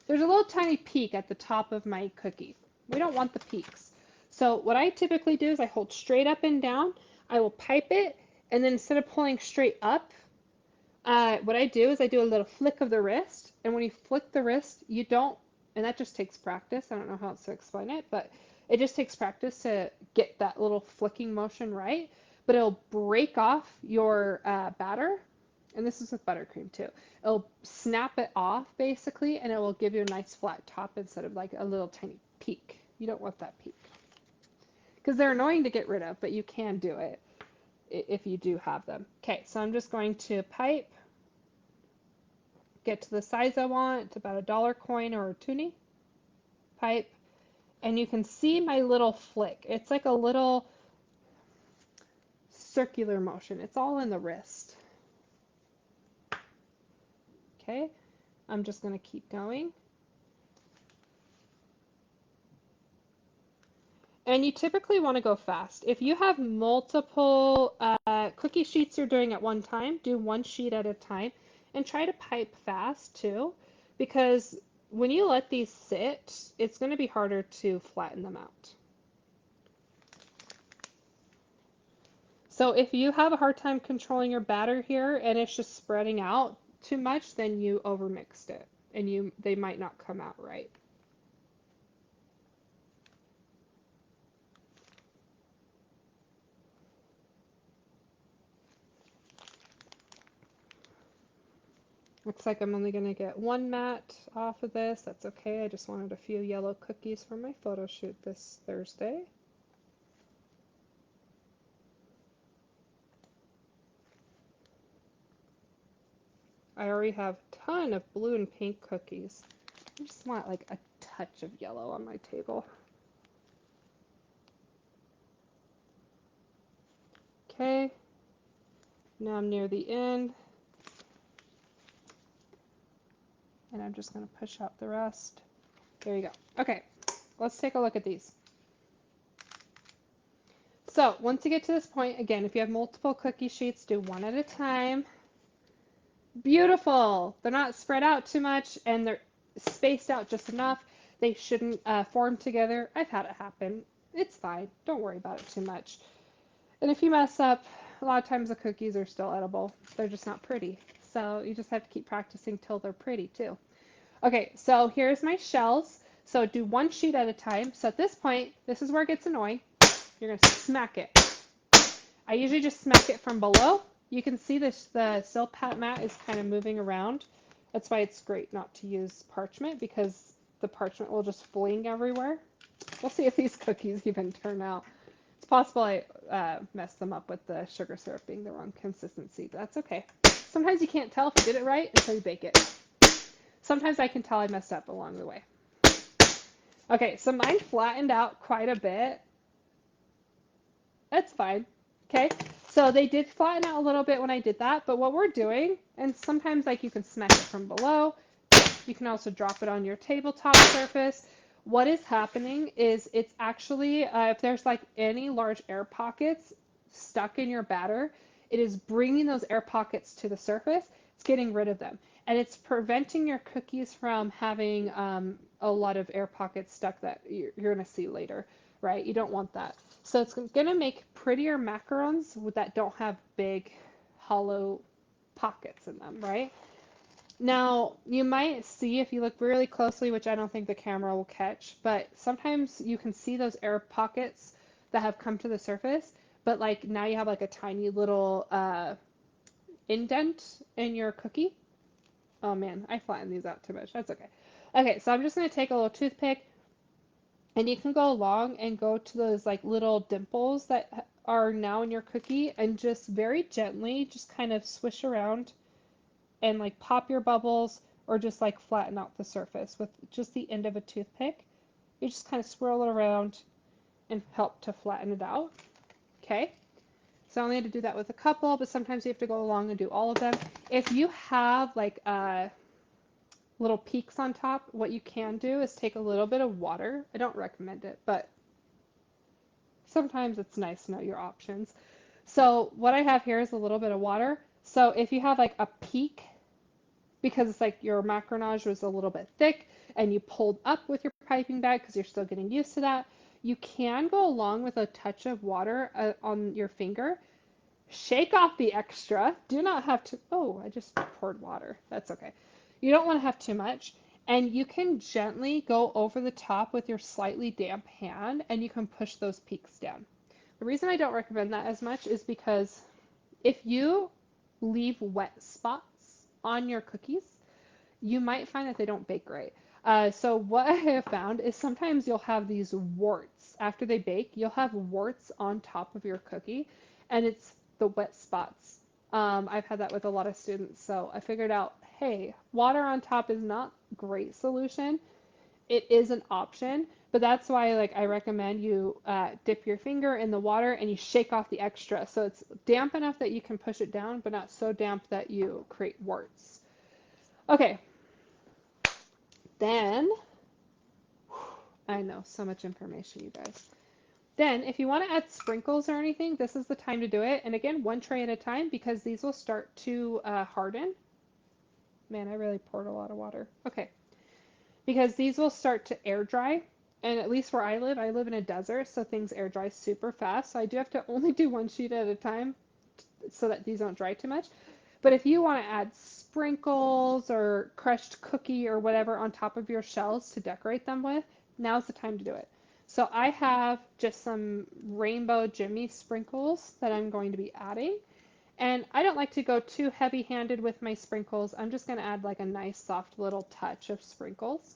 There's a little tiny peak at the top of my cookie. We don't want the peaks. So what I typically do is I hold straight up and down. I will pipe it, and then instead of pulling straight up, what I do is I do a little flick of the wrist. And when you flick the wrist, you don't, and that just takes practice. I don't know how else to explain it, but it just takes practice to get that little flicking motion right. But it'll break off your batter, and this is with buttercream too. It'll snap it off basically, and it will give you a nice flat top instead of like a little tiny peak. You don't want that peak because they're annoying to get rid of, but you can do it if you do have them. Okay, so I'm just going to pipe, get to the size I want. It's about a dollar coin or a toonie. Pipe, and you can see my little flick. It's like a little circular motion. It's all in the wrist. Okay, I'm just going to keep going. And you typically want to go fast. If you have multiple cookie sheets you're doing at one time, do one sheet at a time and try to pipe fast too, because when you let these sit, it's going to be harder to flatten them out. So if you have a hard time controlling your batter here and it's just spreading out too much, then you overmixed it and they might not come out right. Looks like I'm only going to get one mat off of this. That's okay. I just wanted a few yellow cookies for my photo shoot this Thursday. I already have a ton of blue and pink cookies. I just want like a touch of yellow on my table. Okay, now I'm near the end, and I'm just going to push out the rest. There you go. Okay, let's take a look at these. So once you get to this point, again, if you have multiple cookie sheets, do one at a time. Beautiful. They're not spread out too much, and they're spaced out just enough. They shouldn't form together. I've had it happen. It's fine. Don't worry about it too much. And if you mess up, a lot of times the cookies are still edible. They're just not pretty. So you just have to keep practicing till they're pretty too. Okay, so here's my shells. So do one sheet at a time. So at this point, this is where it gets annoying. You're going to smack it. I usually just smack it from below. You can see this, the silpat mat is kind of moving around. That's why it's great not to use parchment because the parchment will just fling everywhere. We'll see if these cookies even turn out. It's possible I messed them up with the sugar syrup being the wrong consistency, but that's okay. Sometimes you can't tell if you did it right until you bake it. Sometimes I can tell I messed up along the way. Okay, so mine flattened out quite a bit. That's fine. Okay, so they did flatten out a little bit when I did that, but what we're doing, and sometimes like you can smack it from below, you can also drop it on your tabletop surface. What is happening is it's actually, if there's like any large air pockets stuck in your batter, it is bringing those air pockets to the surface. It's getting rid of them. And it's preventing your cookies from having a lot of air pockets stuck that you're going to see later, right? You don't want that. So it's going to make prettier macarons that don't have big hollow pockets in them, right? Now, you might see if you look really closely, which I don't think the camera will catch, but sometimes you can see those air pockets that have come to the surface, but like now you have like a tiny little indent in your cookie. Oh man, I flattened these out too much. That's okay. Okay, so I'm just going to take a little toothpick, and you can go along and go to those like little dimples that are now in your cookie and just very gently just kind of swish around and like pop your bubbles or just like flatten out the surface with just the end of a toothpick. You just kind of swirl it around and help to flatten it out. Okay, so I only had to do that with a couple, but sometimes you have to go along and do all of them. If you have like little peaks on top, what you can do is take a little bit of water. I don't recommend it, but sometimes it's nice to know your options. So what I have here is a little bit of water. So if you have like a peak, because it's like your macaronage was a little bit thick and you pulled up with your piping bag because you're still getting used to that, you can go along with a touch of water on your finger. Shake off the extra. Do not have to. Oh, I just poured water. That's okay. You don't want to have too much. And you can gently go over the top with your slightly damp hand and you can push those peaks down. The reason I don't recommend that as much is because if you leave wet spots on your cookies, you might find that they don't bake right. So what I have found is sometimes you'll have these warts after they bake. You'll have warts on top of your cookie, and it's the wet spots. I've had that with a lot of students, so I figured out, hey, water on top is not a great solution. It is an option, but that's why like I recommend you dip your finger in the water and you shake off the extra, so it's damp enough that you can push it down, but not so damp that you create warts. Okay, then, I know, so much information, you guys. Then, if you want to add sprinkles or anything, this is the time to do it. And again, one tray at a time because these will start to harden. Man, I really poured a lot of water. Okay, because these will start to air dry. And at least where I live in a desert, so things air dry super fast. So I do have to only do one sheet at a time so that these don't dry too much. But if you want to add sprinkles or crushed cookie or whatever on top of your shells to decorate them with, now's the time to do it. So I have just some rainbow Jimmy sprinkles that I'm going to be adding. And I don't like to go too heavy-handed with my sprinkles. I'm just going to add like a nice soft little touch of sprinkles.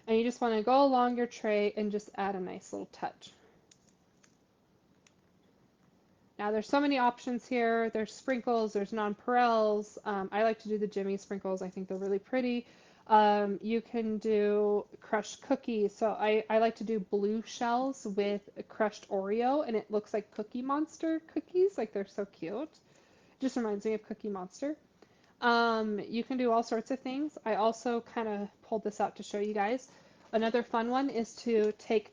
And you just want to go along your tray and just add a nice little touch. Now there's so many options here. There's sprinkles, there's nonpareils. I like to do the Jimmy sprinkles. I think they're really pretty. You can do crushed cookies. So I like to do blue shells with a crushed Oreo, and it looks like Cookie Monster cookies. Like they're so cute. Just reminds me of Cookie Monster. You can do all sorts of things. I also kind of pulled this out to show you guys. Another fun one is to take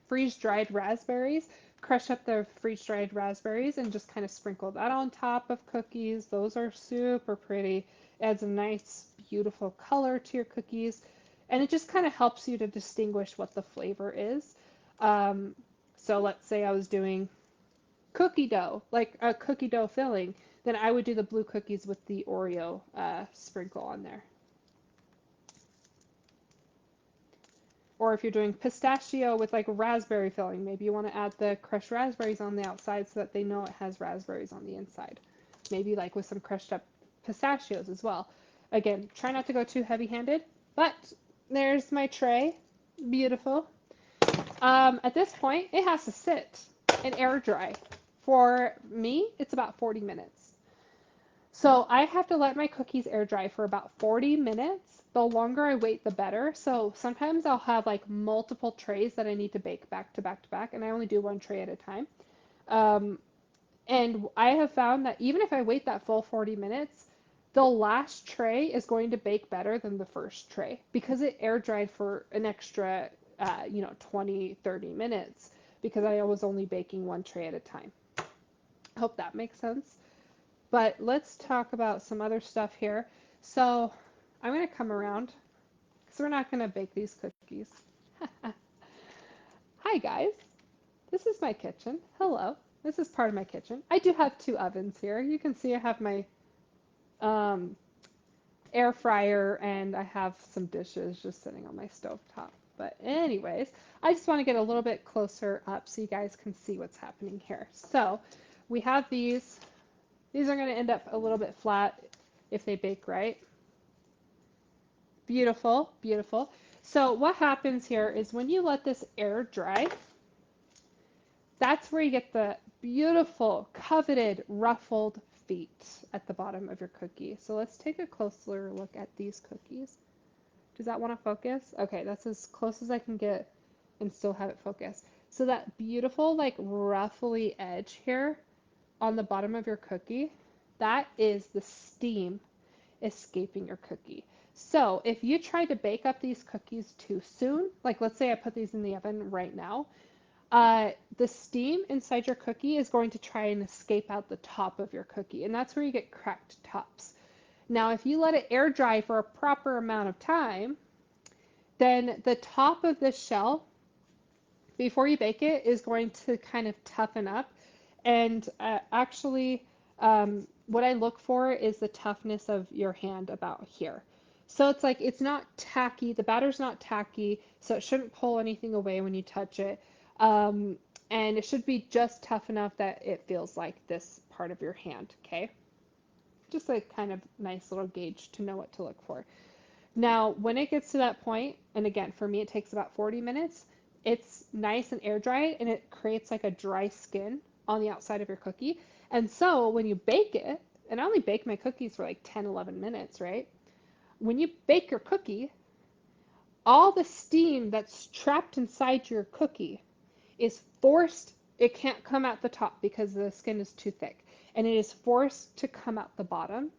freeze-dried raspberries, crush up the freeze-dried raspberries and just kind of sprinkle that on top of cookies. Those are super pretty. Adds a nice, beautiful color to your cookies. And it just kind of helps you to distinguish what the flavor is. Um, so let's say I was doing cookie dough, like a cookie dough filling, then I would do the blue cookies with the Oreo sprinkle on there. Or if you're doing pistachio with like raspberry filling, maybe you want to add the crushed raspberries on the outside so that they know it has raspberries on the inside. Maybe like with some crushed up pistachios as well. Again, try not to go too heavy-handed, but there's my tray. Beautiful. At this point, it has to sit and air dry. For me, it's about 40 minutes. So I have to let my cookies air dry for about 40 minutes. The longer I wait, the better. So sometimes I'll have like multiple trays that I need to bake back to back to back, and I only do one tray at a time. Um, and I have found that even if I wait that full 40 minutes, the last tray is going to bake better than the first tray because it air dried for an extra, 20, 30 minutes because I was only baking one tray at a time. I hope that makes sense. But let's talk about some other stuff here. So I'm going to come around because we're not going to bake these cookies. Hi guys, this is my kitchen. Hello, this is part of my kitchen. I do have two ovens here. You can see I have my um, air fryer and I have some dishes just sitting on my stove top. But anyways, I just want to get a little bit closer up so you guys can see what's happening here. So we have these. These are going to end up a little bit flat if they bake right. Beautiful, beautiful. So what happens here is when you let this air dry, that's where you get the beautiful, coveted, ruffled feet at the bottom of your cookie. So let's take a closer look at these cookies. Does that want to focus? Okay, that's as close as I can get and still have it focus. So that beautiful, like, ruffly edge here on the bottom of your cookie, that is the steam escaping your cookie. So if you try to bake up these cookies too soon, like let's say I put these in the oven right now, the steam inside your cookie is going to try and escape out the top of your cookie, and that's where you get cracked tops. Now, if you let it air dry for a proper amount of time, then the top of the shell, before you bake it, is going to kind of toughen up. And actually, what I look for is the toughness of your hand about here. So it's like it's not tacky, the batter's not tacky, so it shouldn't pull anything away when you touch it. Um, and it should be just tough enough that it feels like this part of your hand, okay? Just a kind of nice little gauge to know what to look for. Now, when it gets to that point, and again, for me, it takes about 40 minutes, it's nice and air dry and it creates like a dry skin on the outside of your cookie. And so when you bake it, and I only bake my cookies for like 10, 11 minutes, right? When you bake your cookie, all the steam that's trapped inside your cookie is forced, it can't come out the top because the skin is too thick, and it is forced to come out the bottom.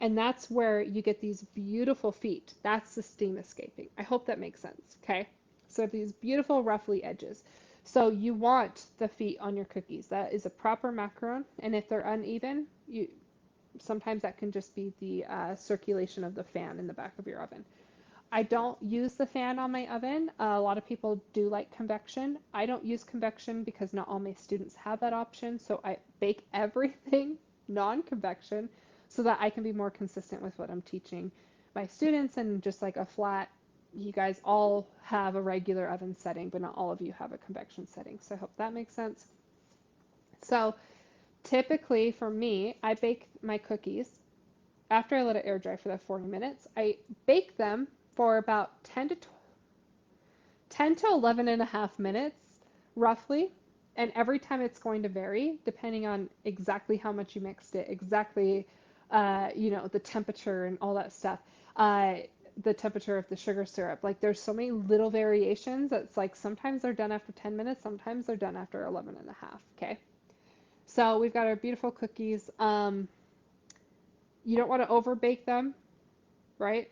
And that's where you get these beautiful feet. That's the steam escaping. I hope that makes sense, okay? So these beautiful ruffly edges. So you want the feet on your cookies. That is a proper macaron. And if they're uneven, sometimes that can just be the circulation of the fan in the back of your oven. I don't use the fan on my oven. A lot of people do like convection. I don't use convection because not all my students have that option. So I bake everything non-convection so that I can be more consistent with what I'm teaching my students, and just like a flat, you guys all have a regular oven setting, but not all of you have a convection setting. So I hope that makes sense. So typically for me, I bake my cookies after I let it air dry for the 40 minutes. I bake them for about 10 to 11 and a half minutes, roughly. And every time it's going to vary depending on exactly how much you mixed it, exactly, the temperature and all that stuff. Uh, the temperature of the sugar syrup. Like there's so many little variations that's like sometimes they're done after 10 minutes, sometimes they're done after 11 and a half. Okay. So we've got our beautiful cookies. You don't want to over bake them, right?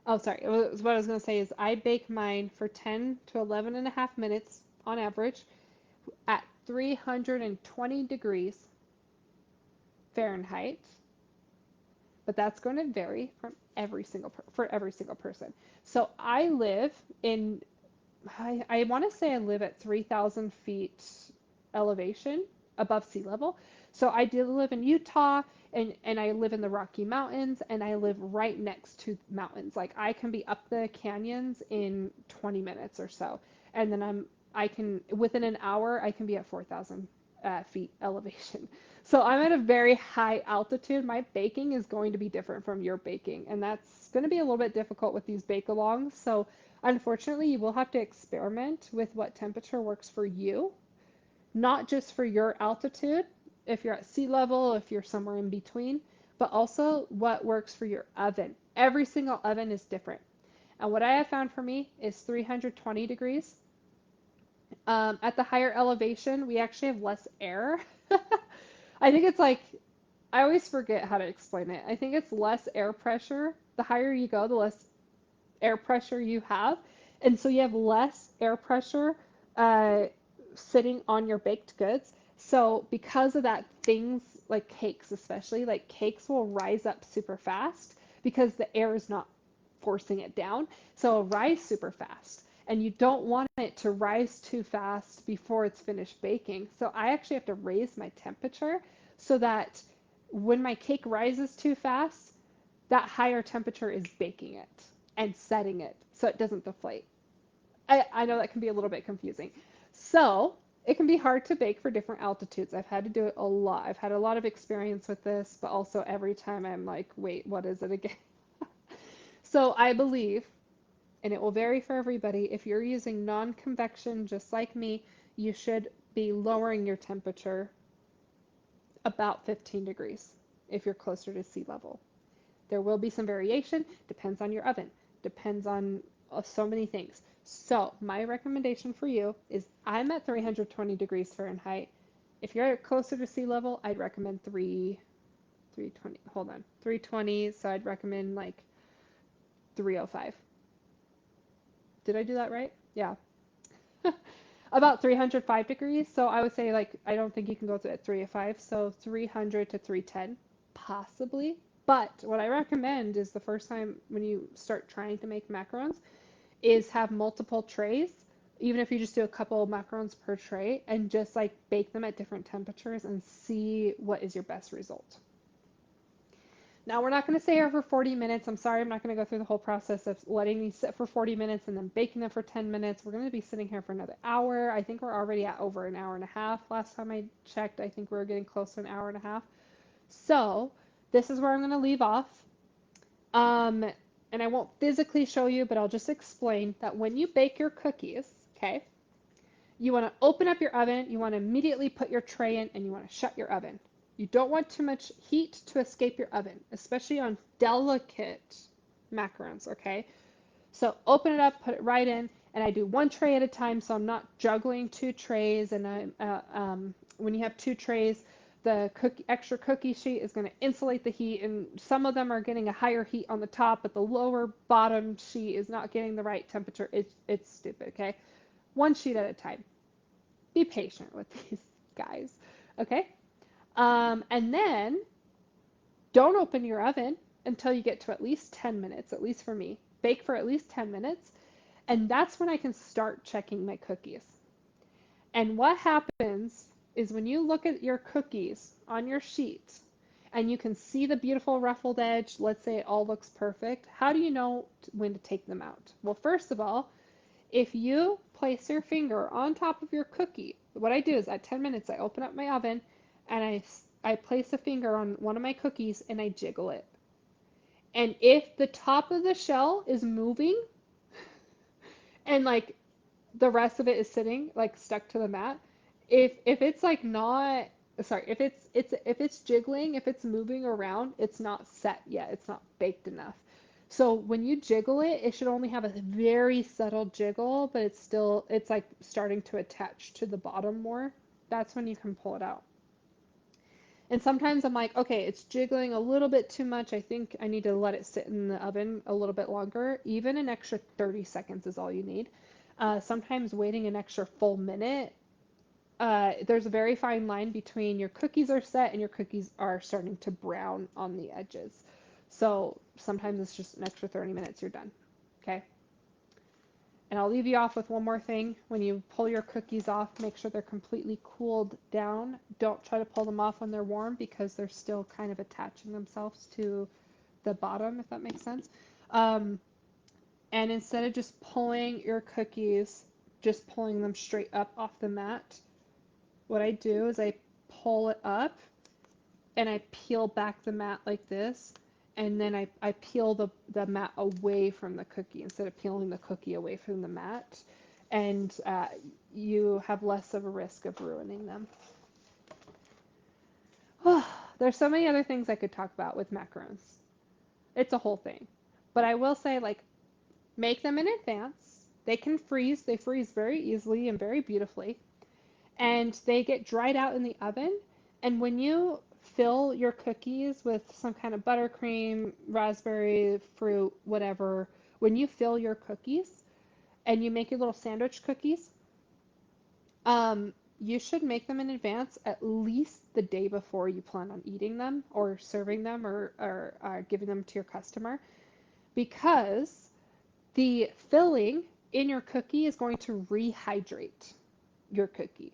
Oh, sorry. What I was going to say is I bake mine for 10 to 11 and a half minutes on average at 320 degrees Fahrenheit, but that's going to vary from for every single person. So I live in, I want to say I live at 3,000 feet elevation above sea level. So I do live in Utah, and I live in the Rocky Mountains, and I live right next to mountains. Like I can be up the canyons in 20 minutes or so. And then I can, within an hour, I can be at 4,000 feet elevation. So I'm at a very high altitude. My baking is going to be different from your baking, and that's going to be a little bit difficult with these bake-alongs. So unfortunately, you will have to experiment with what temperature works for you, not just for your altitude, if you're at sea level, if you're somewhere in between, but also what works for your oven. Every single oven is different. And what I have found for me is 320 degrees. At the higher elevation, we actually have less air. I think it's like, I always forget how to explain it. I think it's less air pressure. The higher you go, the less air pressure you have. And so you have less air pressure uh, sitting on your baked goods. So because of that, things like cakes, especially, like cakes will rise up super fast because the air is not forcing it down. So it'll rise super fast. And you don't want it to rise too fast before it's finished baking. So I actually have to raise my temperature so that when my cake rises too fast, that higher temperature is baking it and setting it so it doesn't deflate. I know that can be a little bit confusing. So it can be hard to bake for different altitudes. I've had to do it a lot. I've had a lot of experience with this, but also every time I'm like, wait, what is it again? So I believe, and it will vary for everybody, if you're using non-convection just like me, you should be lowering your temperature about 15 degrees if you're closer to sea level. There will be some variation, depends on your oven, depends on so many things. So my recommendation for you is I'm at 320 degrees Fahrenheit. If you're closer to sea level, I'd recommend 320, hold on, 320, so I'd recommend like 305. Did I do that right? Yeah. About 305 degrees. So I would say like I don't think you can go to at 305. So 300 to 310, possibly. But what I recommend is the first time when you start trying to make macarons is have multiple trays. Even if you just do a couple of macarons per tray and just like bake them at different temperatures and see what is your best result. Now we're not going to stay here for 40 minutes. I'm sorry, I'm not going to go through the whole process of letting these sit for 40 minutes and then baking them for 10 minutes. We're going to be sitting here for another hour. I think we're already at over an hour and a half. Last time I checked, I think we were getting close to an hour and a half. So this is where I'm going to leave off. Um, and I won't physically show you, but I'll just explain that when you bake your cookies, okay, you want to open up your oven, you want to immediately put your tray in, and you want to shut your oven. You don't want too much heat to escape your oven, especially on delicate macarons, okay? So open it up, put it right in, and I do one tray at a time, so I'm not juggling two trays. And when you have two trays, the extra cookie sheet is going to insulate the heat, and some of them are getting a higher heat on the top, but the lower bottom sheet is not getting the right temperature. It's stupid, okay? One sheet at a time. Be patient with these guys, okay? And then don't open your oven until you get to at least 10 minutes, at least for me. Bake for at least 10 minutes, and that's when I can start checking my cookies. And what happens is when you look at your cookies on your sheet and you can see the beautiful ruffled edge, let's say it all looks perfect, how do you know when to take them out? Well, first of all, if you place your finger on top of your cookie, what I do is at 10 minutes, I open up my oven and I place a finger on one of my cookies and I jiggle it. And if the top of the shell is moving and like the rest of it is sitting like stuck to the mat, if it's like not sorry, if it's jiggling, if it's moving around, it's not set yet. It's not baked enough. So when you jiggle it, it should only have a very subtle jiggle, but it's like starting to attach to the bottom more. That's when you can pull it out. And sometimes I'm like, okay, it's jiggling a little bit too much. I think I need to let it sit in the oven a little bit longer. Even an extra 30 seconds is all you need. Sometimes waiting an extra full minute. There's a very fine line between your cookies are set and your cookies are starting to brown on the edges. So sometimes it's just an extra 30 minutes, you're done. Okay? And I'll leave you off with one more thing. When you pull your cookies off, make sure they're completely cooled down. Don't try to pull them off when they're warm because they're still kind of attaching themselves to the bottom, if that makes sense. Um, and instead of just pulling your cookies, just pulling them straight up off the mat, what I do is I pull it up and I peel back the mat like this, and then I peel the mat away from the cookie instead of peeling the cookie away from the mat, and you have less of a risk of ruining them. There's so many other things I could talk about with macarons. It's a whole thing. But I will say, like, make them in advance. They can freeze. They freeze very easily and very beautifully. And they get dried out in the oven. And when you fill your cookies with some kind of buttercream, raspberry, fruit, whatever, when you fill your cookies and you make your little sandwich cookies, you should make them in advance at least the day before you plan on eating them or serving them or giving them to your customer because the filling in your cookie is going to rehydrate your cookie.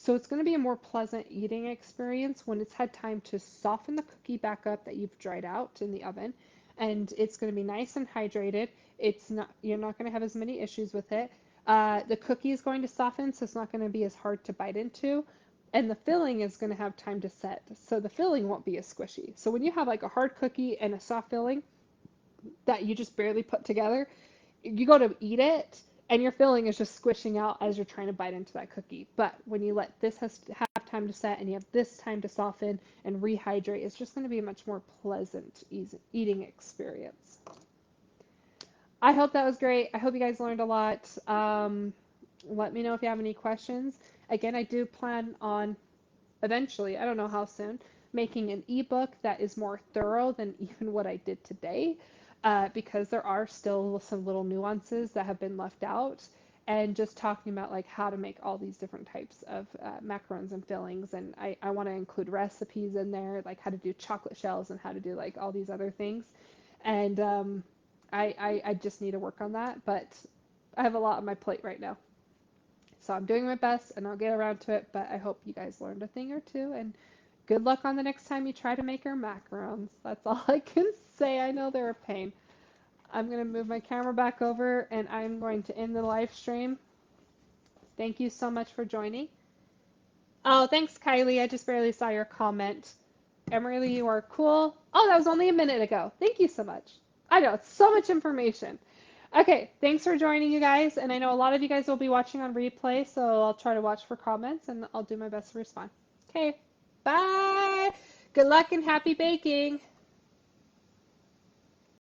So it's going to be a more pleasant eating experience when it's had time to soften the cookie back up that you've dried out in the oven, and it's going to be nice and hydrated. It's not You're not going to have as many issues with it. The cookie is going to soften, so it's not going to be as hard to bite into. And the filling is going to have time to set, so the filling won't be as squishy. So when you have like a hard cookie and a soft filling that you just barely put together, you go to eat it and your filling is just squishing out as you're trying to bite into that cookie. But when you let this have time to set and you have this time to soften and rehydrate, it's just going to be a much more pleasant eating experience. I hope that was great. I hope you guys learned a lot. Let me know if you have any questions. Again, I do plan on eventually, I don't know how soon, making an ebook that is more thorough than even what I did today, because there are still some little nuances that have been left out. And just talking about like how to make all these different types of macarons and fillings, and I want to include recipes in there, like how to do chocolate shells and how to do like all these other things. And I just need to work on that, but I have a lot on my plate right now. So I'm doing my best and I'll get around to it, but I hope you guys learned a thing or two, and good luck on the next time you try to make our macarons. That's all I can say. I know they're a pain. I'm going to move my camera back over and I'm going to end the live stream. Thank you so much for joining. Oh, thanks, Kylie. I just barely saw your comment. Emily, you are cool. Oh, that was only a minute ago. Thank you so much. I know, it's so much information. Okay, thanks for joining, you guys. And I know a lot of you guys will be watching on replay, so I'll try to watch for comments and I'll do my best to respond. Okay, bye. Good luck and happy baking.